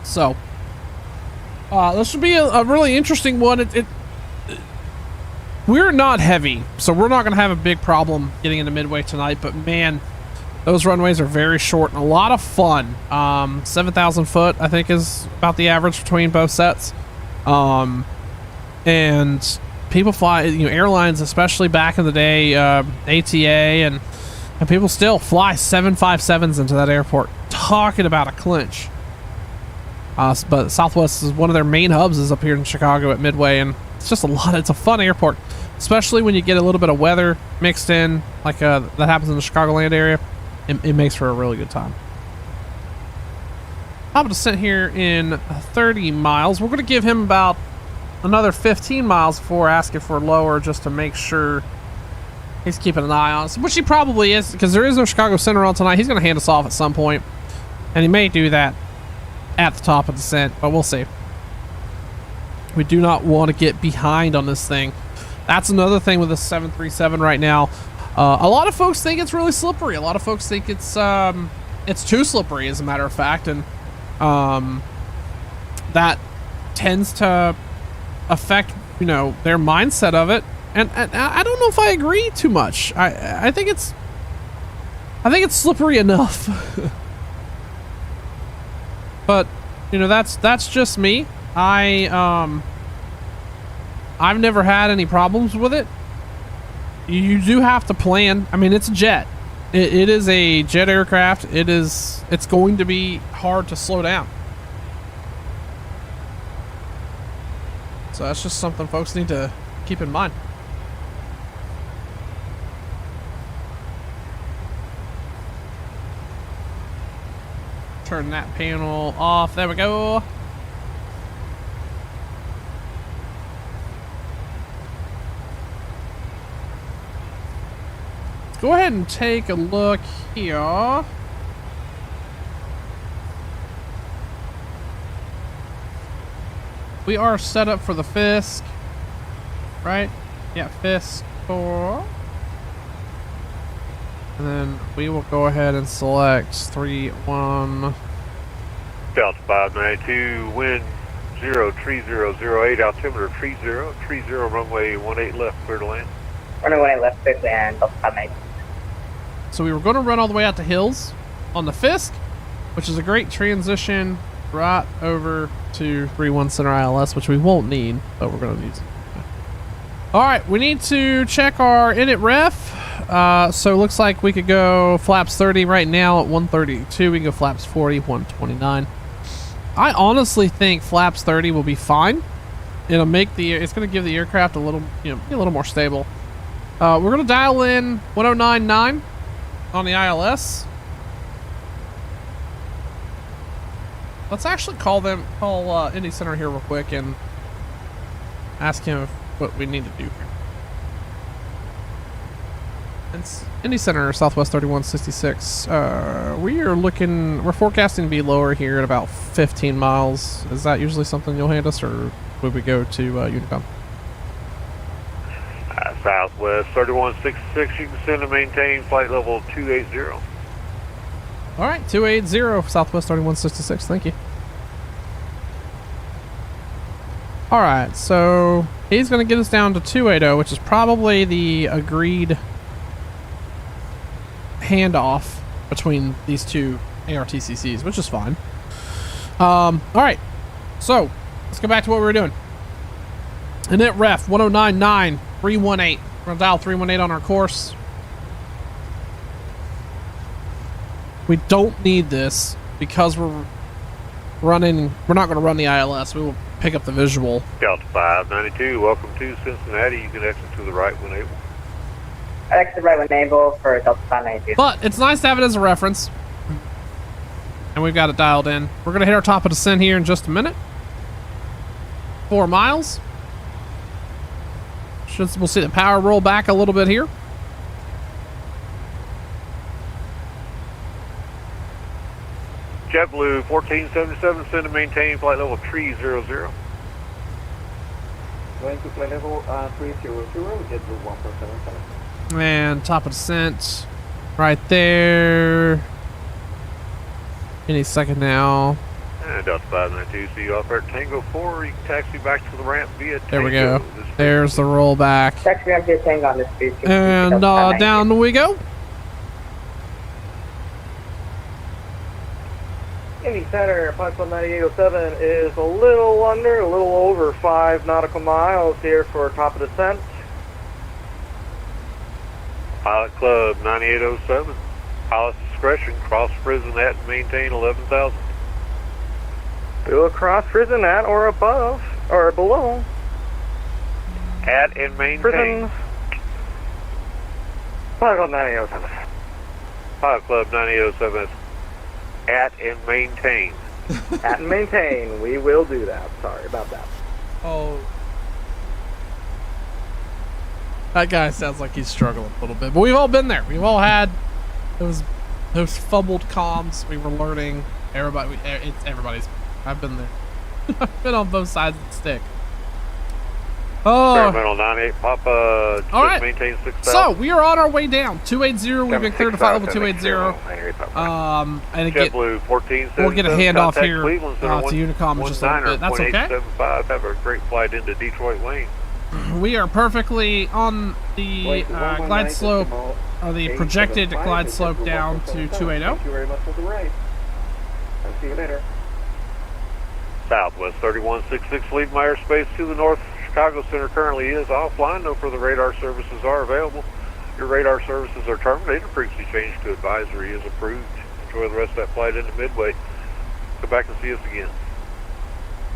So this should be a really interesting one. We're not heavy, so we're not gonna have a big problem getting into Midway tonight. But man, those runways are very short and a lot of fun. 7,000 foot, I think, is about the average between both sets. And people fly, you know, airlines, especially back in the day, ATA, and people still fly 757s into that airport. Talking about a clinch. But Southwest is one of their main hubs is up here in Chicago at Midway, and it's just it's a fun airport, especially when you get a little bit of weather mixed in, like that happens in the Chicagoland area. It makes for a really good time. I'm descent here in 30 miles. We're going to give him about another 15 miles before asking for lower, just to make sure he's keeping an eye on us, which he probably is, because there is no Chicago Center on tonight. He's going to hand us off at some point, and he may do that at the top of descent, but we'll see. We do not want to get behind on this thing. That's another thing with the 737 right now. A lot of folks think it's really slippery. A lot of folks think it's too slippery, as a matter of fact, and that tends to affect, you know, their mindset of it, and I don't know if I agree too much. I think it's slippery enough. But you know, that's just me. I've never had any problems with it. You do have to plan. I mean, it's a jet. It is a jet aircraft. It's going to be hard to slow down. So that's just something folks need to keep in mind. Turn that panel off. There we go. Let's go ahead and take a look here. We are set up for the FISC, right? Yeah, FISC 4. And then we will go ahead and select 3-1. Delta 592, wind 03008, altimeter 30, runway 18 left, clear to land. Runway 18 left, clear to land, Delta 592. So we were going to run all the way out to Hills on the FISC, which is a great transition right over to 3-1 center ILS, which we won't need, but we're going to use it. All right, we need to check our init ref. So it looks like we could go flaps 30 right now at 132. We can go flaps 40, 129. I honestly think flaps 30 will be fine. It'll make it's going to give the aircraft a little, you know, be a little more stable. We're going to dial in 1099 on the ILS. Let's actually call Indy Center here real quick and ask him what we need to do here. It's Indy Center, Southwest 3166. We're forecasting to be lower here at about 15 miles. Is that usually something you'll hand us, or would we go to Unicom? Southwest 3166, you can send and maintain flight level 280. All right, 280, Southwest 3166. Thank you. All right, so he's going to get us down to 280, which is probably the agreed handoff between these two ARTCCs, which is fine. All right, so let's go back to what we were doing. Init ref 1099 318. We're going to dial 318 on our course. We don't need this because we're not going to run the ILS. We will pick up the visual. Delta 592, welcome to Cincinnati. You can exit to the right when able. Exit right when able for Delta 592. But it's nice to have it as a reference. And we've got it dialed in. We're going to hit our top of descent here in just a minute. 4 miles. We'll see the power roll back a little bit here. JetBlue 1477, send and maintain flight level 300. Going to flight level 300, JetBlue 1477. And top of descent right there. Any second now. And Delta 592, see you off at Tango 4. You can taxi back to the ramp via Tango. There we go. There's the rollback. Taxi back to Tango on this speed. And down we go. Indy Center, Flight Club 9807 is a little over 5 nautical miles here for top of descent. Pilot Club 9807, pilot's discretion, cross prison at and maintain 11,000. Do across prison at or above, or below. At and maintain. Prison. Pilot Club 9807. Pilot Club 9807, at and maintain. At and maintain, we will do that. Sorry about that. Oh. That guy sounds like he's struggling a little bit, but we've all been there. We've all had those fumbled comms. We were learning. Everybody's. I've been there. I've been on both sides of the stick. Oh. Experimental 98 Papa. All right. Maintain 6,000. So we are on our way down. 280. We've been cleared to flight level 280. And again, JetBlue 1477. we'll get a handoff here Cleveland to Unicom in just a little bit. That's okay. 1875. Have a great flight into Detroit Lane. We are perfectly on the glide slope, or the projected glide slope down to 280. Thank you very much for the ride. I'll see you later. Southwest 3166, leave my airspace to the north. Chicago Center currently is offline. No further radar services are available. Your radar services are terminated. Frequency change to advisory is approved. Enjoy the rest of that flight into Midway. Come back and see us again.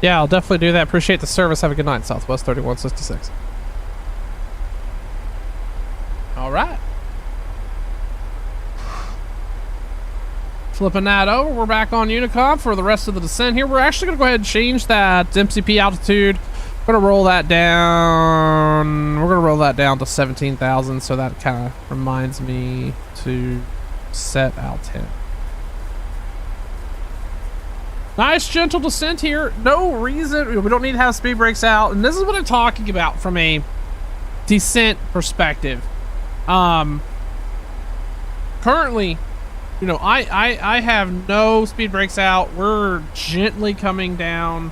Yeah, I'll definitely do that. Appreciate the service. Have a good night, Southwest 3166. All right. Flipping that over, we're back on Unicom for the rest of the descent here. We're actually going to go ahead and change that MCP altitude. We're going to roll that down. We're going to roll that down to 17,000, so that kind of reminds me to set out 10. Nice gentle descent here. No reason. We don't need to have speed brakes out. And this is what I'm talking about from a descent perspective. Currently, you know, I have no speed brakes out. We're gently coming down.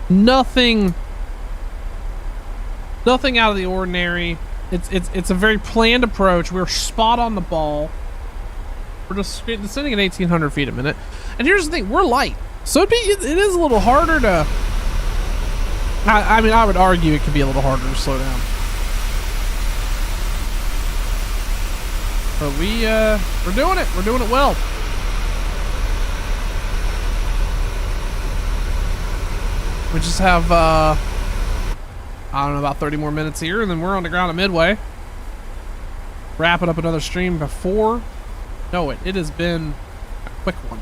Nothing out of the ordinary. It's a very planned approach. We're spot on the ball. We're just descending at 1,800 feet a minute. And here's the thing, we're light. So it is a little harder to... I mean, I would argue it could be a little harder to slow down. But we're doing it. We're doing it well. We just have, I don't know, about 30 more minutes here, and then we're on the ground at Midway. Wrapping up another stream before. No, it has been a quick one.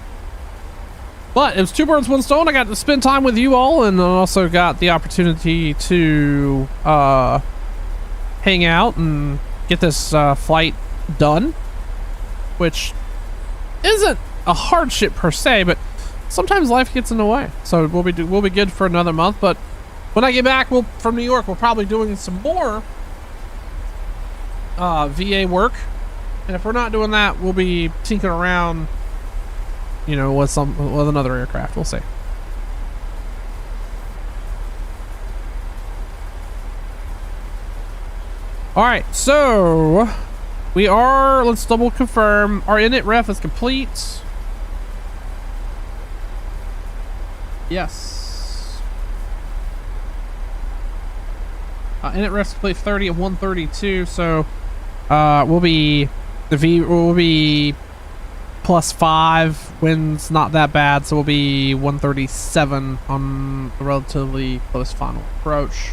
But it was 2 birds, 1 stone. I got to spend time with you all, and also got the opportunity to hang out and get this flight done, which isn't a hardship per se, but sometimes life gets in the way. So we'll be good for another month. But when I get back from New York, we're probably doing some more VA work. And if we're not doing that, we'll be tinkering around, you know, with another aircraft. We'll see. All right, so we are, let's double confirm. Our init ref is complete. Yes. Init ref's complete 30 of 132, so we'll be, the V will be +5. Wind's not that bad, so we'll be 137 on a relatively close final approach.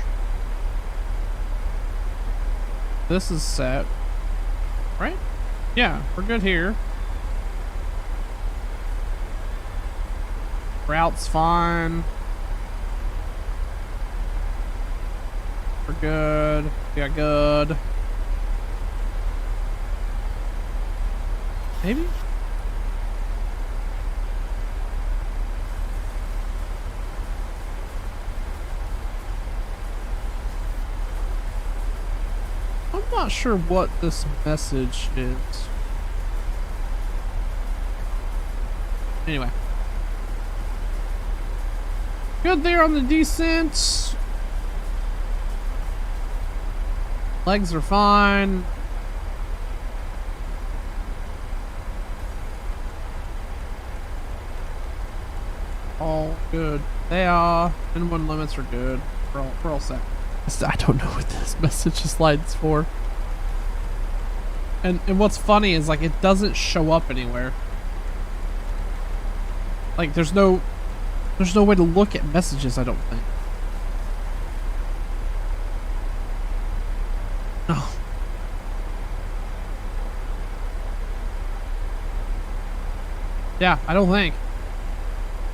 This is set, right? Yeah, we're good here. Route's fine. We're good. We got good. Maybe? I'm not sure what this message is. Anyway. Good there on the descent. Legs are fine. All good. They are. N1 limits are good. We're all set. I don't know what this message slide's for. And what's funny is, like, it doesn't show up anywhere. Like, there's no way to look at messages, I don't think. No. Yeah, I don't think.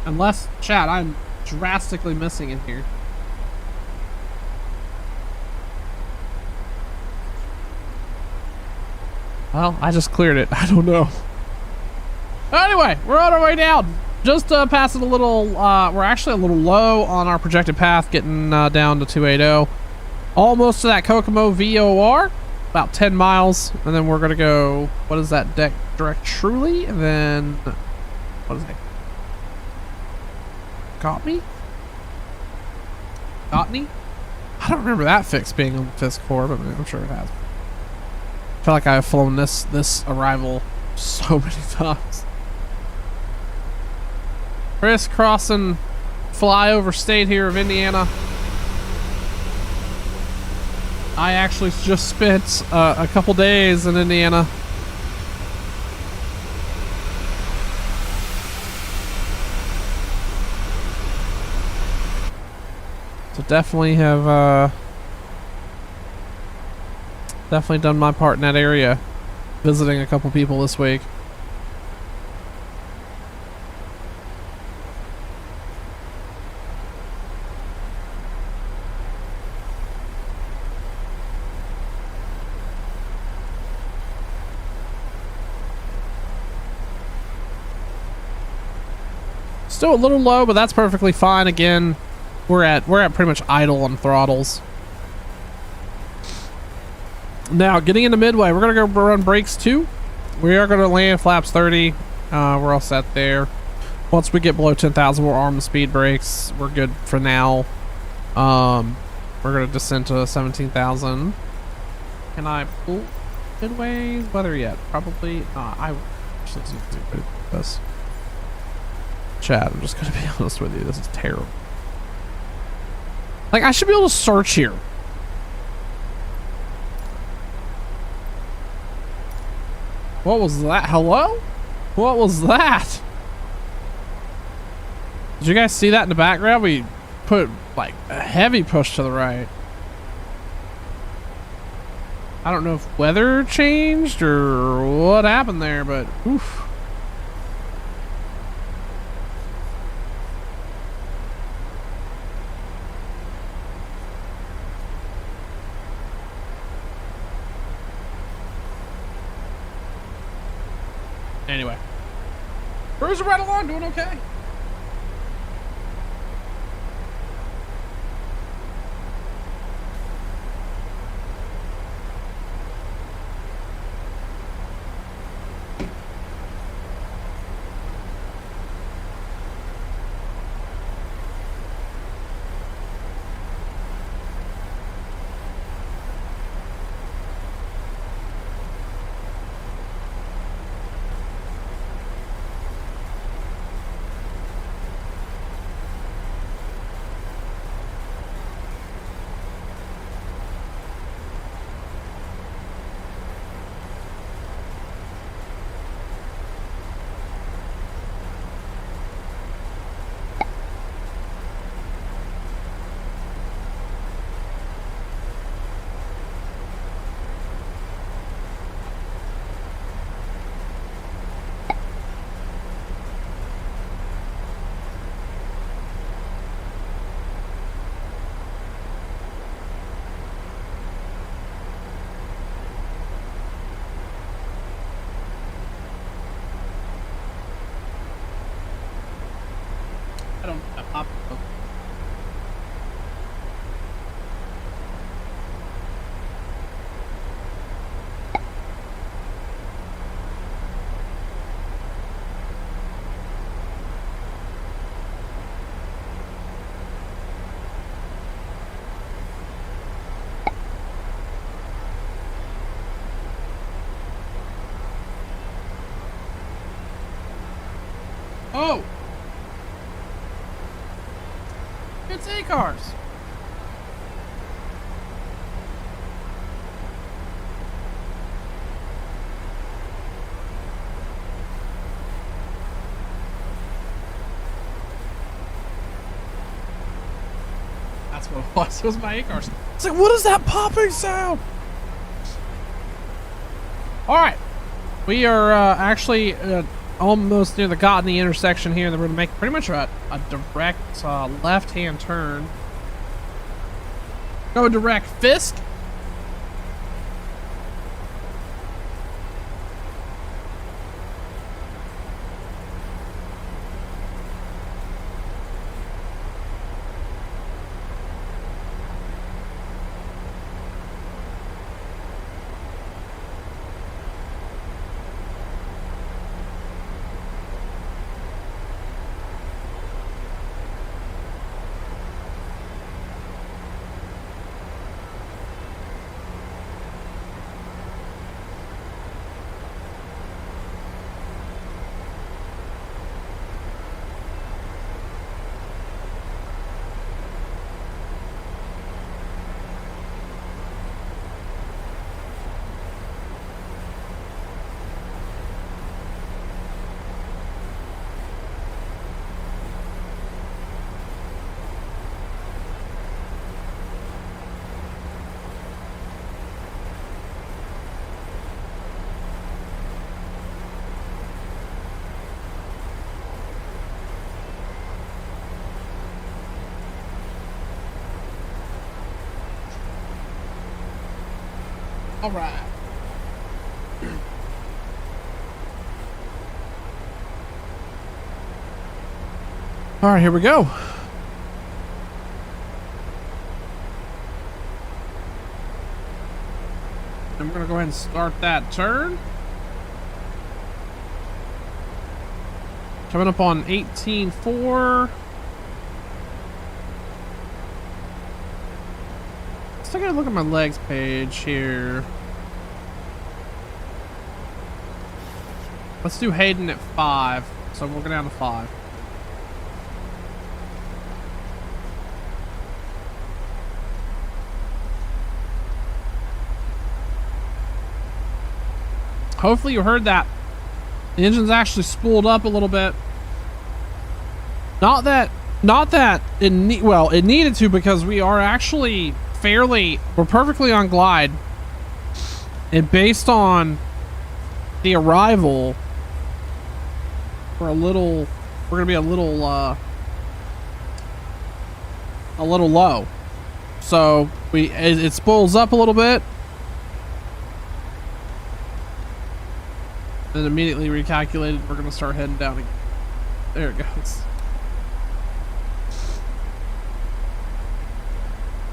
Unless, chat, I'm drastically missing in here. Well, I just cleared it. I don't know. Anyway, we're on our way down. Just passing a little, we're actually a little low on our projected path, getting down to 280. Almost to that Kokomo VOR, about 10 miles. And then we're going to go, what is that, direct truly? And then, what is it? Got me? Got me? I don't remember that fix being on the FISC 4, but I'm sure it has. I feel like I've flown this arrival so many times. Crisscrossing flyover state here of Indiana. I actually just spent a couple days in Indiana. So definitely have definitely done my part in that area, visiting a couple people this week. Still a little low, but that's perfectly fine. Again, we're at pretty much idle on throttles. Now, getting into midway, we're gonna go run brakes too. We are gonna land flaps 30. We're all set there. Once we get below 10,000, we'll arm the speed brakes. We're good for now. We're gonna descend to 17,000. Can I pull midways? Weather yet? Probably not. I should do this. Chat, I'm just gonna be honest with you. This is terrible. Like, I should be able to search here. What was that? Hello? What was that? Did you guys see that in the background? We put, like, a heavy push to the right. I don't know if weather changed or what happened there, but oof. Anyway, cruising right along, doing okay. I don't have pop. Oh! It's A-cars! That's what it was. It was my A-cars. It's like, what is that popping sound? Alright. We are actually almost near the Gottany intersection here. Then we're going to make pretty much a direct left-hand turn. Go direct Fisk. All right. All right, here we go. And we're gonna go ahead and start that turn. Coming up on 18.4. Let's take a look at my legs page here. Let's do Hayden at 5. So we'll go down to 5. Hopefully you heard that. The engine's actually spooled up a little bit. Not that it needed to, because we are actually we're perfectly on glide. And based on the arrival, we're gonna be a little low. So it spools up a little bit. Then immediately recalculated. We're gonna start heading down again. There it goes.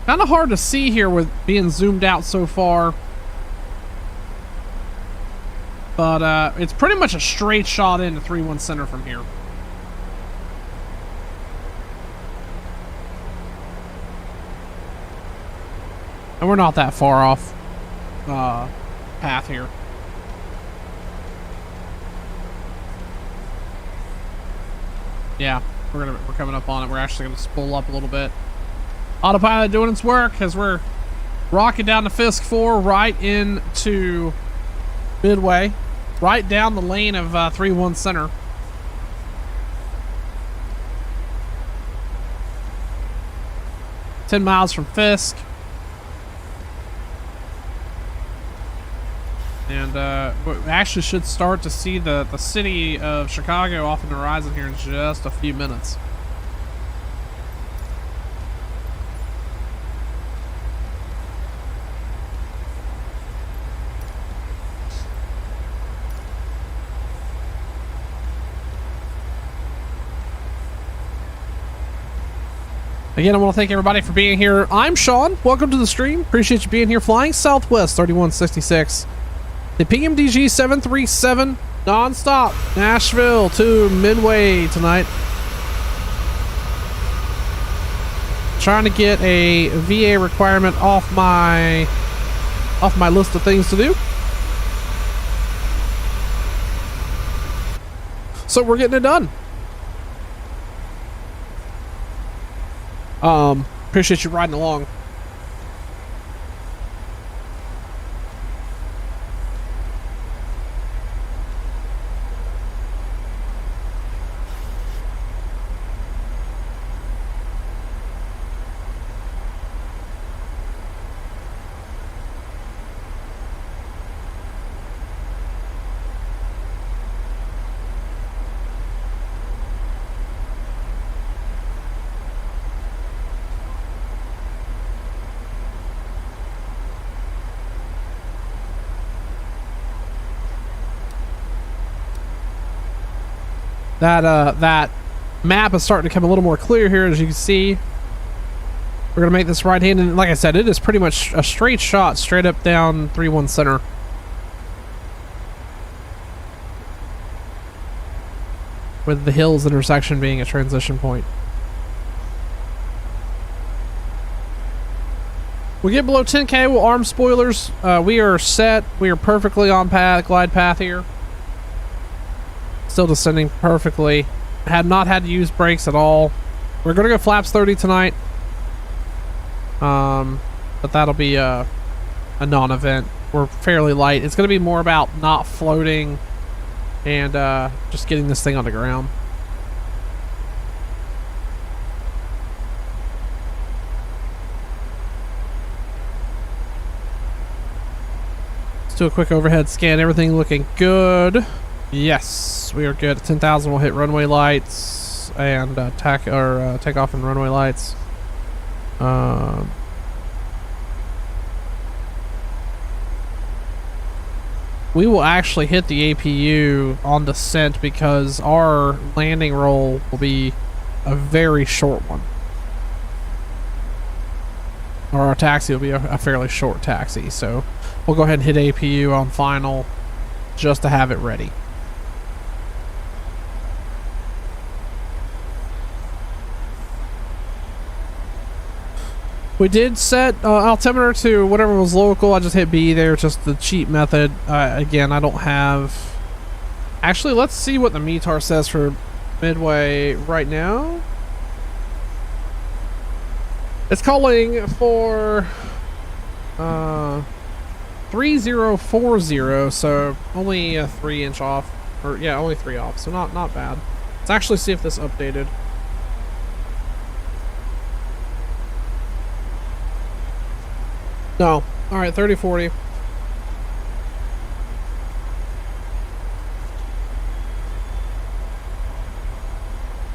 Kind of hard to see here with being zoomed out so far, but it's pretty much a straight shot into 3-1 center from here. And we're not that far off path here. Yeah, we're coming up on it. We're actually gonna spool up a little bit. Autopilot doing its work as we're rocking down to Fisk 4 right into Midway, right down the lane of 3-1 center. $10 miles from Fisk. And we actually should start to see the city of Chicago off on the horizon here in just a few minutes. Again, I want to thank everybody for being here. I'm Sean. Welcome to the stream. Appreciate you being here. Flying Southwest 3166. The PMDG 737 nonstop Nashville to Midway tonight. Trying to get a VA requirement off my list of things to do. So we're getting it done. Appreciate you riding along. That map is starting to become a little more clear here, as you can see. We're gonna make this right hand, and like I said, it is pretty much a straight shot, straight up down 3-1 center. With the hills intersection being a transition point. We get below 10K, we'll arm spoilers. We are set. We are perfectly on glide path here. Still descending perfectly. Had not had to use brakes at all. We're gonna go flaps 30 tonight. But that'll be a non-event. We're fairly light. It's gonna be more about not floating and just getting this thing on the ground. Let's do a quick overhead scan. Everything looking good. Yes, we are good. At 10,000, we'll hit runway lights and take off and runway lights. We will actually hit the APU on descent because our landing roll will be a very short one. Or our taxi will be a fairly short taxi, so we'll go ahead and hit APU on final just to have it ready. We did set altimeter to whatever was local. I just hit B there, just the cheap method. Again, I don't have... Actually, let's see what the METAR says for Midway right now. It's calling for 3040, so only a 3-inch off. Or yeah, only 3 off, so not bad. Let's actually see if this updated. No. Alright, 3040.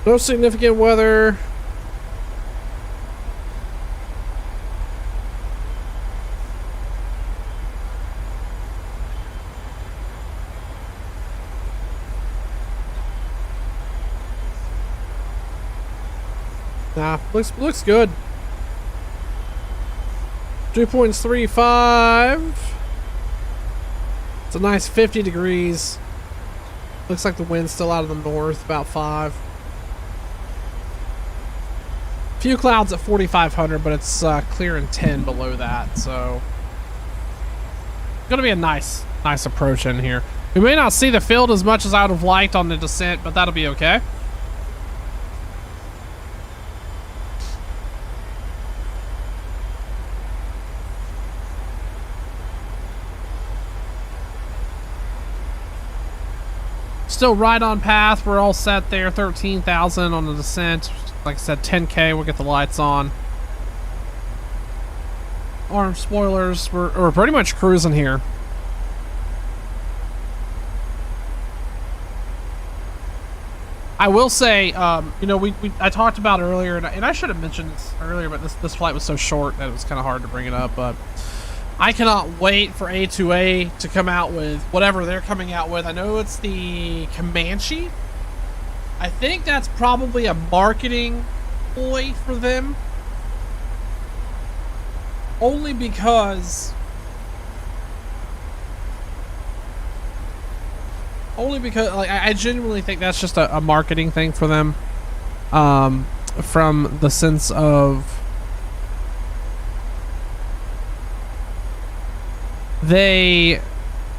No significant weather. Nah, looks good. Dew point's 3.5. It's a nice 50 degrees. Looks like the wind's still out of the north, about 5. Few clouds at 4,500, but it's clear and 10 below that, so gonna be a nice approach in here. We may not see the field as much as I would have liked on the descent, but that'll be okay. Still right on path. We're all set there. 13,000 on the descent. Like I said, 10K. We'll get the lights on. Arm spoilers. We're pretty much cruising here. I will say, you know, I talked about earlier, and I should have mentioned this earlier, but this flight was so short that it was kind of hard to bring it up. But I cannot wait for A2A to come out with whatever they're coming out with. I know it's the Comanche. I think that's probably a marketing ploy for them only because like I genuinely think that's just a marketing thing for them, from the sense of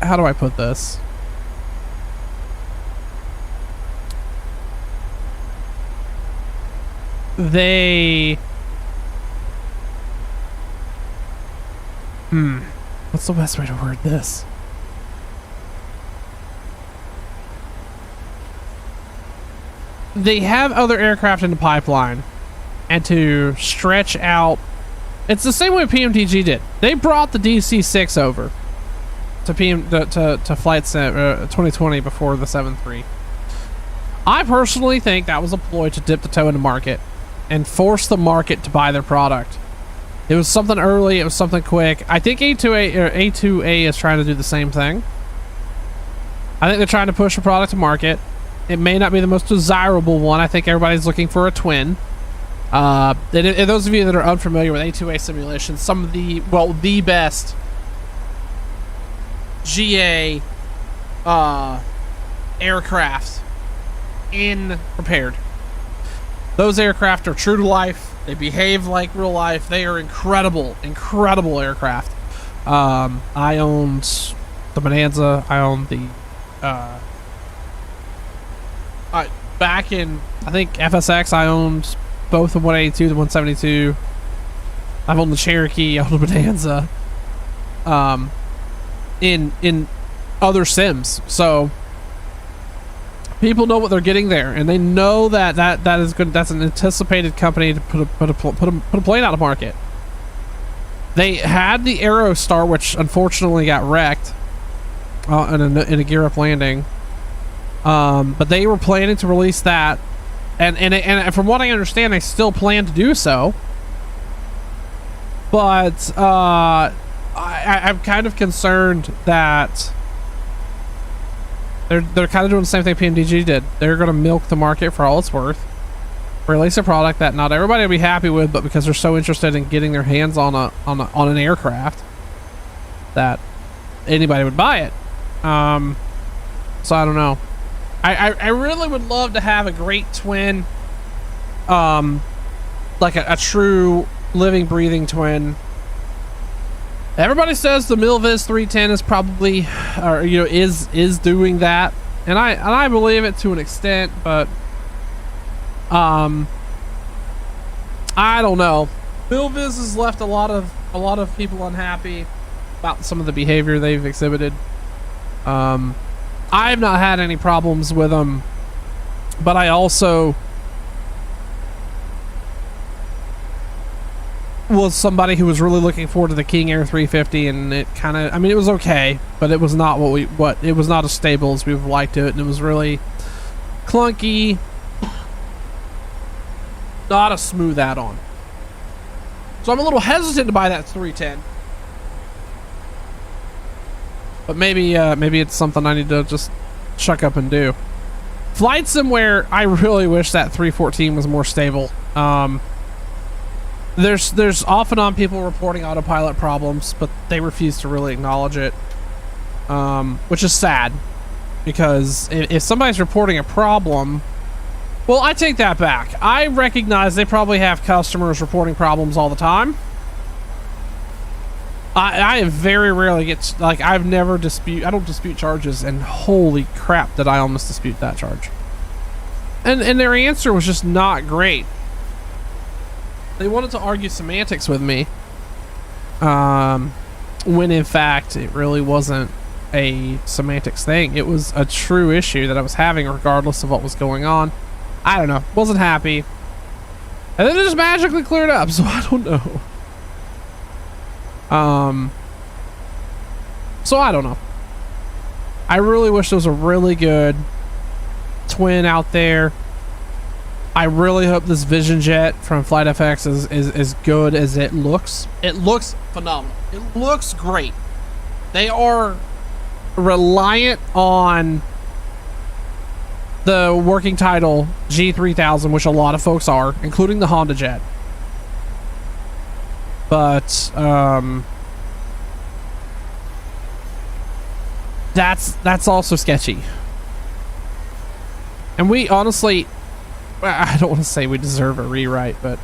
how do I put this? What's the best way to word this? They have other aircraft in the pipeline, and to stretch out, it's the same way PMDG did. They brought the DC-6 over to Flight Sim 2020 before the 7.3. I personally think that was a ploy to dip the toe in the market and force the market to buy their product. It was something early, it was something quick. I think A2A is trying to do the same thing. I think they're trying to push a product to market. It may not be the most desirable one. I think everybody's looking for a twin. And those of you that are unfamiliar with A2A simulations, some of the best GA aircraft prepared. Those aircraft are true to life. They behave like real life. They are incredible aircraft. I owned the Bonanza. I owned the back in, I think, FSX, I owned both the 182, the 172. I've owned the Cherokee, I owned the Bonanza. In other sims. So people know what they're getting there, and they know that is good. That's an anticipated company to put a plane out of market. They had the Aerostar, which unfortunately got wrecked in a gear up landing. But they were planning to release that, and from what I understand, they still plan to do so. But I'm kind of concerned that they're kind of doing the same thing PMDG did. They're going to milk the market for all it's worth, release a product that not everybody will be happy with, but because they're so interested in getting their hands on an aircraft, that anybody would buy it. So I don't know. I really would love to have a great twin, like a true living, breathing twin. Everybody says the Milviz 310 is probably, or is doing that, and I believe it to an extent, but I don't know. Milviz has left a lot of people unhappy about some of the behavior they've exhibited. I've not had any problems with them, but I also was somebody who was really looking forward to the King Air 350, and it kind of, I mean, it was okay, but it was not it was not as stable as we would have liked it, and it was really clunky, not a smooth add-on. So I'm a little hesitant to buy that 310. But maybe it's something I need to just chuck up and do. Flight Simware, I really wish that 314 was more stable. There's off and on people reporting autopilot problems, but they refuse to really acknowledge it, which is sad, because if somebody's reporting a problem, well, I take that back. I recognize they probably have customers reporting problems all the time. I very rarely get, like, I don't dispute charges, and holy crap did I almost dispute that charge. And their answer was just not great. They wanted to argue semantics with me, when in fact it really wasn't a semantics thing. It was a true issue that I was having regardless of what was going on. I don't know, wasn't happy, and then it just magically cleared up, so I don't know. So I don't know. I really wish there was a really good twin out there. I really hope this Vision Jet from Flight FX is as good as it looks. It looks phenomenal. It looks great. They are reliant on the working title G3000, which a lot of folks are, including the Honda Jet. but that's also sketchy. And we honestly, I don't want to say we deserve a rewrite, but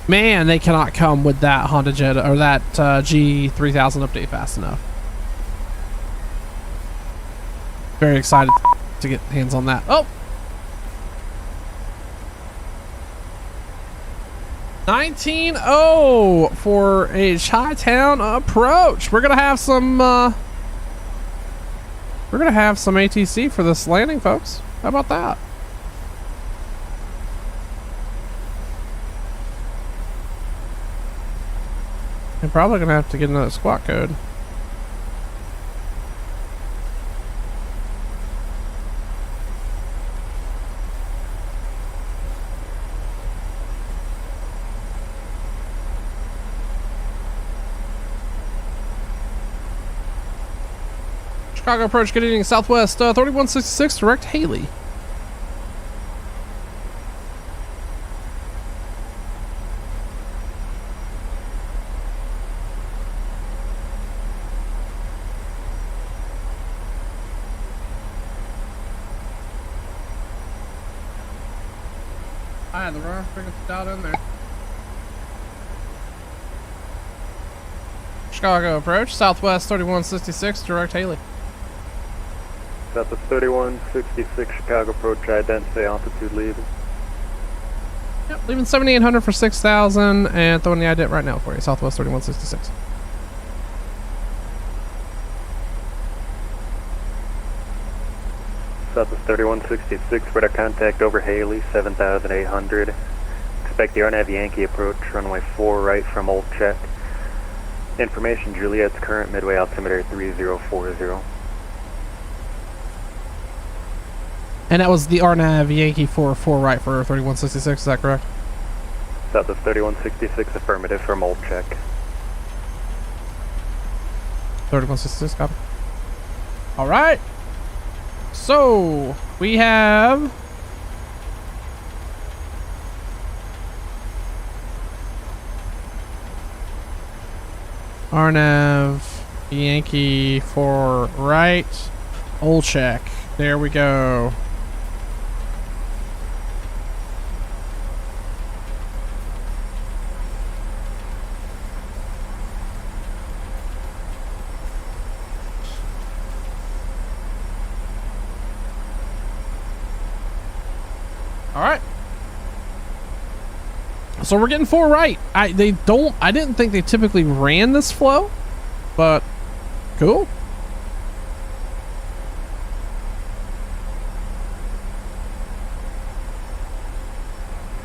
man, they cannot come with that Honda Jetta or that G3000 update fast enough. Very excited to get hands on that. Oh, 19-0 for a Chi-Town approach. We're gonna have some ATC for this landing, folks. How about that? I'm probably gonna have to get another squawk code. Chicago approach, good evening, Southwest 3166, direct Haley. I had the wrong freaking dot in there. Chicago approach, Southwest 3166, direct Haley. Southwest 3166, Chicago approach, identity, altitude leaving. Yep, leaving 7800 for 6,000 and throwing the ident right now for you, Southwest 3166. Southwest 3166, radar contact over Haley, 7,800. Expect the RNAV Yankee approach, runway 4 right from Old Check. Information, Juliet's current midway altimeter 3040. And that was the RNAV Yankee 4 right for 3166, is that correct? Southwest 3166, affirmative from Old Check. 3166, copy. Alright. So, we have RNAV Yankee 4 right, Old Check. There we go. All right. So we're getting 4 right. I didn't think they typically ran this flow, but cool.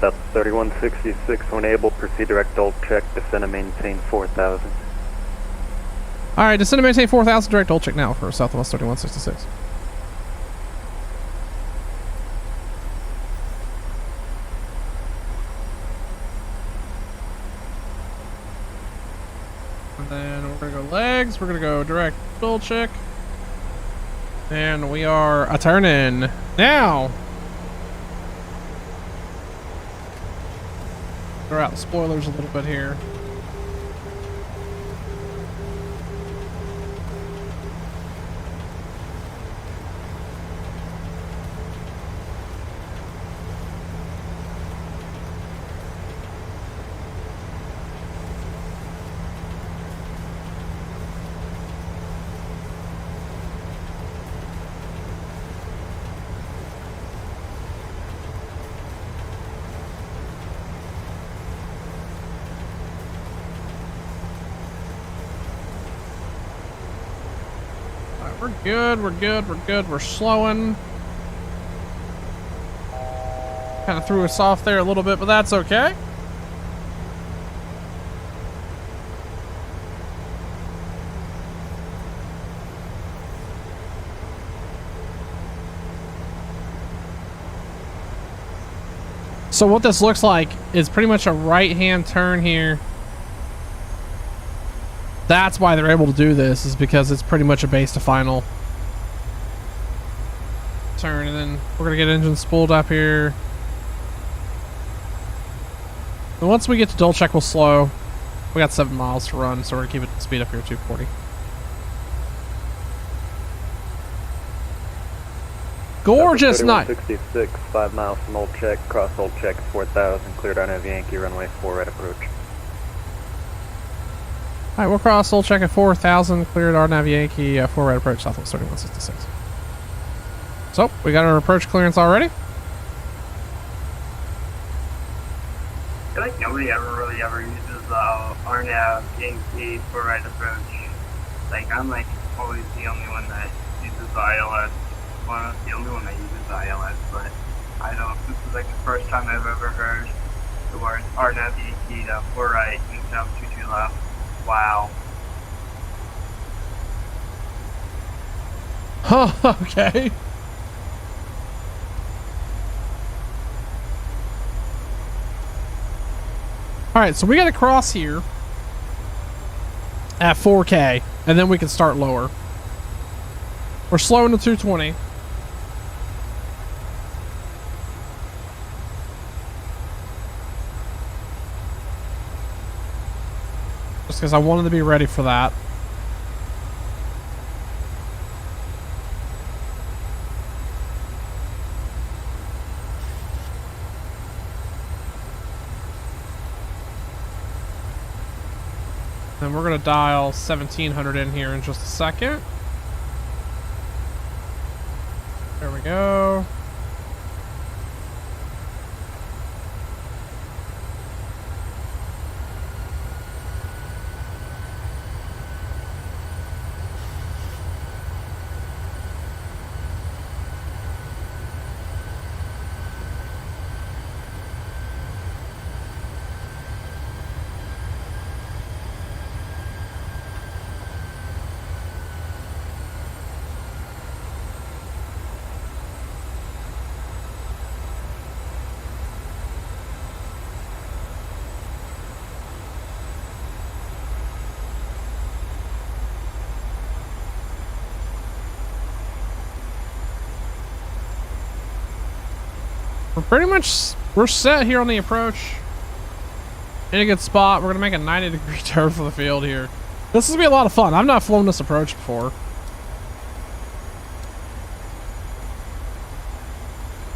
South 3166, when able, proceed direct Old Check, descend and maintain 4,000. All right, descend and maintain 4,000, direct Old Check now for Southwest 3166. And then we're gonna go legs. We're gonna go direct Old Check, and we are a turning now. Throw out the spoilers a little bit here. We're good, we're good, we're good, we're slowing. Kind of threw us off there a little bit, but that's okay. So what this looks like is pretty much a right-hand turn here. That's why they're able to do this, is because it's pretty much a base to final turn. And then we're gonna get engine spooled up here. And once we get to Dole Check, we'll slow. We got 7 miles to run, so we're gonna keep it speed up here 240. Gorgeous night. 66, 5 miles from Old Check, cross Old Check 4000, cleared on Heavy Yankee, runway 4 right approach. Alright, we'll cross Old Check at 4000, cleared RNAV Yankee, 4 right approach, Southwest 3166. So, we got our approach clearance already. I feel like nobody really ever uses RNAV Yankee 4 right approach. Like, I'm like always the only one that uses the ILS. Well, I'm not the only one that uses the ILS, but I don't. This is like the first time I've ever heard the words RNAV Yankee 4 right and 22 left. Wow. Huh, okay. Alright, so we gotta cross here at 4K, and then we can start lower. We're slowing to 220. Just because I wanted to be ready for that. Then we're going to dial 1700 in here in just a second. There we go. We're set here on the approach. In a good spot. We're gonna make a 90-degree turn for the field here. This is gonna be a lot of fun. I've not flown this approach before.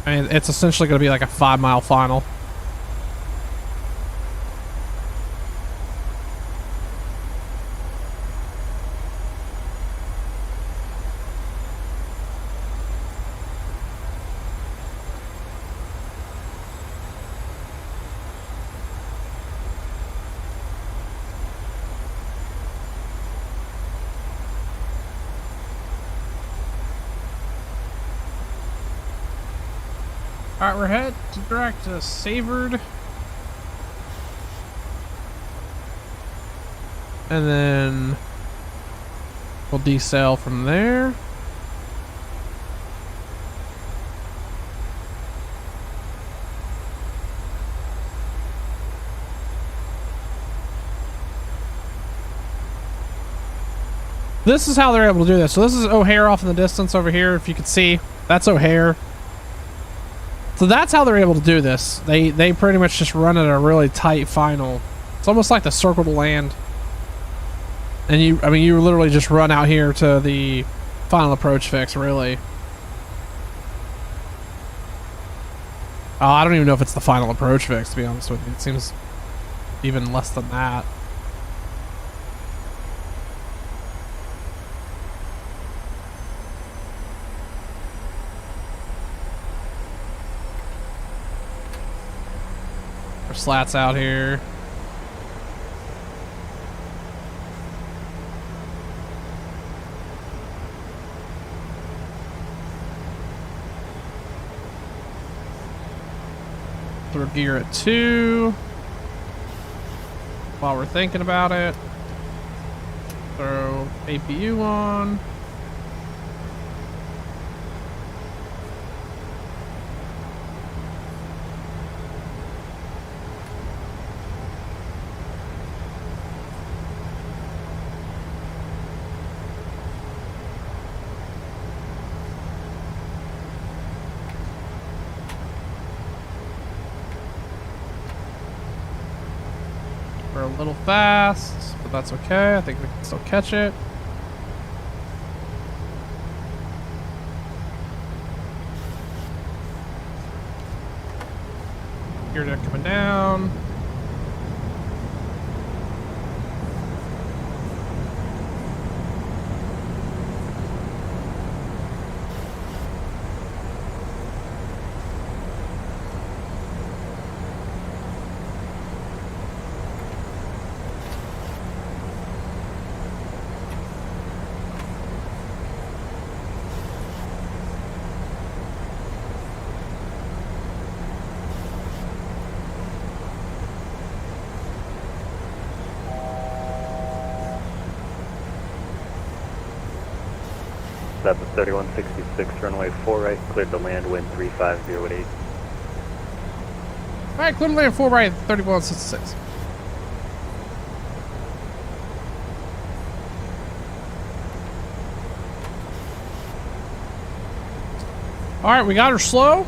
I mean, it's essentially gonna be like a 5-mile final. Alright, we're headed direct to Savored. And then we'll decel from there. This is how they're able to do this. So this is O'Hare off in the distance over here. If you can see, that's O'Hare. So that's how they're able to do this. They pretty much just run at a really tight final. It's almost like the circle to land. And you literally just run out here to the final approach fix, really. Oh, I don't even know if it's the final approach fix, to be honest with you. It seems even less than that. Slats out here. Throw gear at 2. While we're thinking about it, throw APU on. We're a little fast, but that's okay. I think we can still catch it. Gear deck coming down. That's a 3166, runway 4 right, cleared to land, wind 350 at 8. All right, clear to land 4 right, 3166. All right, we got her slow.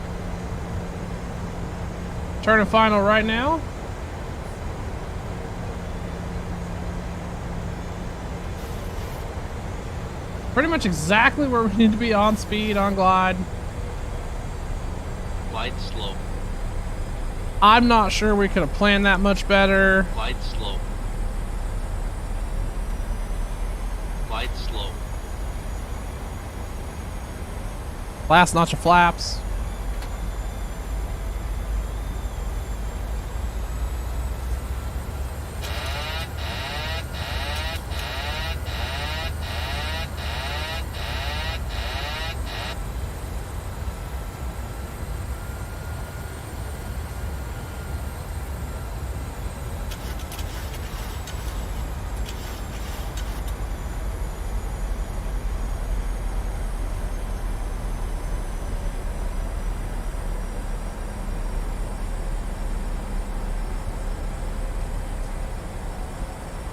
Turning final right now. Pretty much exactly where we need to be on speed, on glide. Glide slow. I'm not sure we could have planned that much better. Glide slow. Glide slow. Last notch of flaps.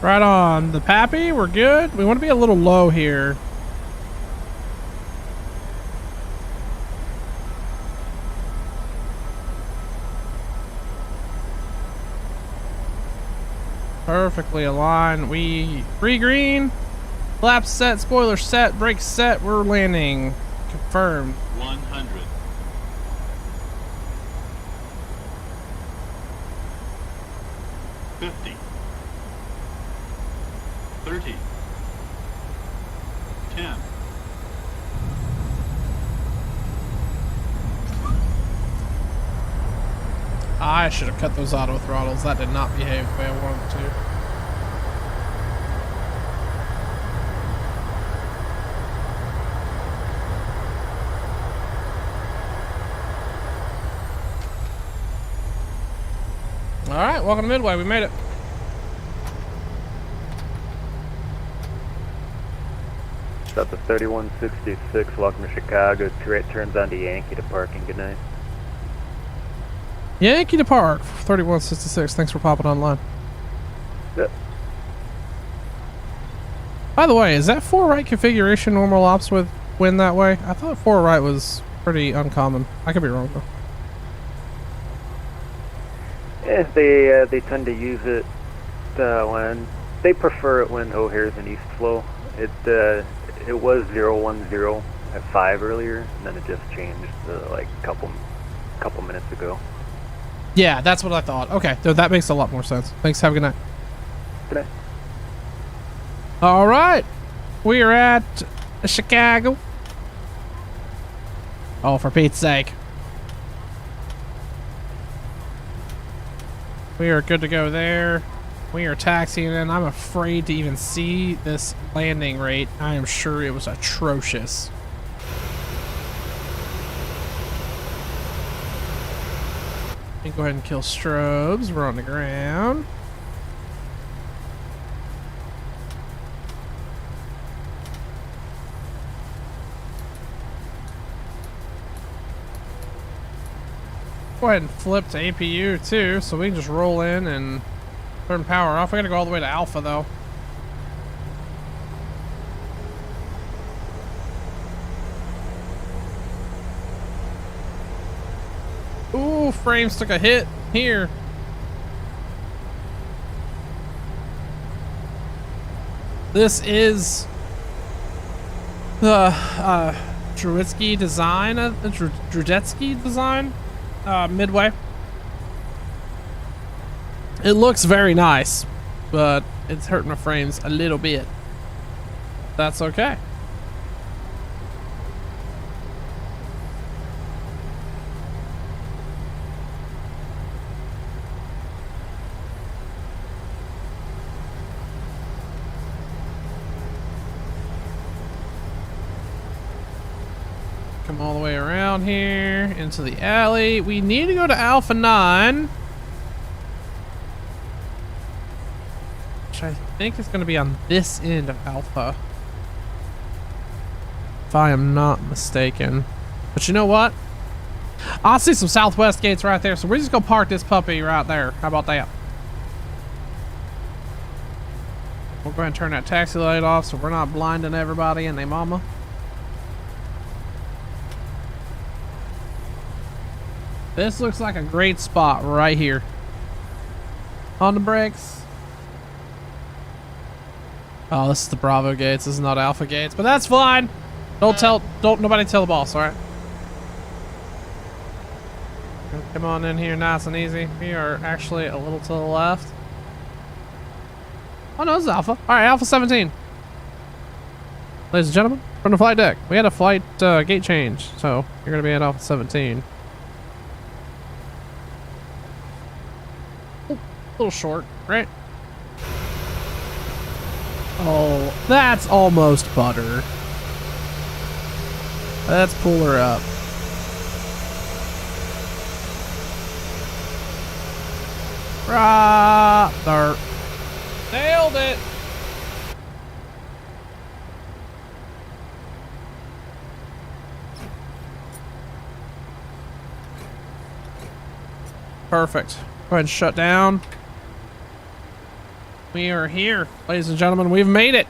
Right on the Pappy, we're good. We want to be a little low here. Perfectly aligned. We free green, flaps set, spoiler set, brakes set. We're landing. Confirmed. 100. 50. 30. 10. I should have cut those auto throttles. That did not behave the way I wanted it to. All right, welcome to Midway. We made it. That's a 3166, welcome to Chicago. 2 right turns onto Yankee to parking. Good night. Yankee to park, 3166. Thanks for popping online. Yep. By the way, is that 4 right configuration normal ops with wind that way? I thought 4 right was pretty uncommon. I could be wrong though. Yeah, they tend to use it when they prefer it when O'Hare's in east flow. It was 010 at 5 earlier, and then it just changed like a couple minutes ago. Yeah, that's what I thought. Okay, so that makes a lot more sense. Thanks. Have a good night. Good night. All right, we are at Chicago. Oh, for Pete's sake. We are good to go there. We are taxiing in. I'm afraid to even see this landing rate. I am sure it was atrocious. Let me go ahead and kill strobes. We're on the ground. Go ahead and flip to APU too, so we can just roll in and turn power off. We gotta go all the way to Alpha though. Ooh, frames took a hit here. This is the Drudetsky design, Midway. It looks very nice, but it's hurting my frames a little bit. That's okay. Come all the way around here into the alley. We need to go to Alpha 9, which I think is going to be on this end of Alpha, if I am not mistaken. But you know what? I see some southwest gates right there, so we're just going to park this puppy right there. How about that? We'll go ahead and turn that taxi light off so we're not blinding everybody and their mama. This looks like a great spot right here. On the brakes. Oh, this is the Bravo gates. This is not Alpha gates, but that's fine. Don't nobody tell the boss, all right? Come on in here nice and easy. We are actually a little to the left. Oh no, this is Alpha. All right, Alpha 17. Ladies and gentlemen, from the flight deck, we had a flight gate change, so you're gonna be at Alpha 17. A little short, right? Oh, that's almost butter. Let's pull her up. Right there. Nailed it. Perfect. Go ahead and shut down. We are here, ladies and gentlemen. We've made it.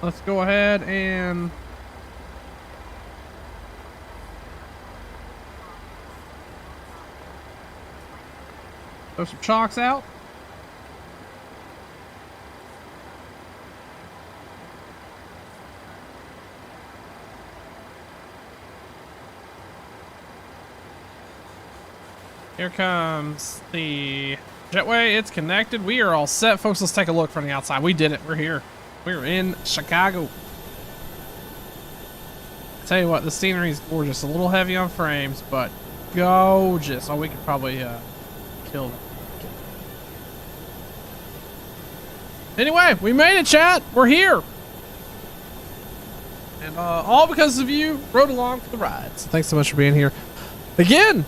Let's go ahead and throw some chalks out. Here comes the jetway. It's connected. We are all set, folks. Let's take a look from the outside. We did it. We're here. We're in Chicago. Tell you what, the scenery is gorgeous. A little heavy on frames, but gorgeous. Oh, we could probably kill them. Anyway, we made it, chat. We're here. And all because of you rode along for the ride. So thanks so much for being here. Again,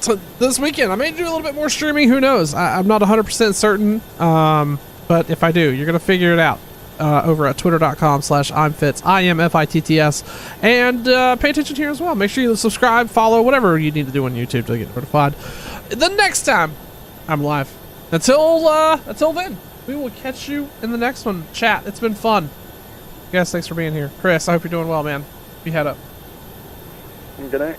so this weekend I may do a little bit more streaming. Who knows? I'm not 100% certain, but if I do, you're gonna figure it out over at twitter.com/imfits, IMFITTS, and pay attention here as well. Make sure you subscribe, follow, whatever you need to do on YouTube to get notified the next time I'm live. Until then, we will catch you in the next one. Chat, it's been fun. You guys, thanks for being here. Chris, I hope you're doing well, man. You head up. Good night.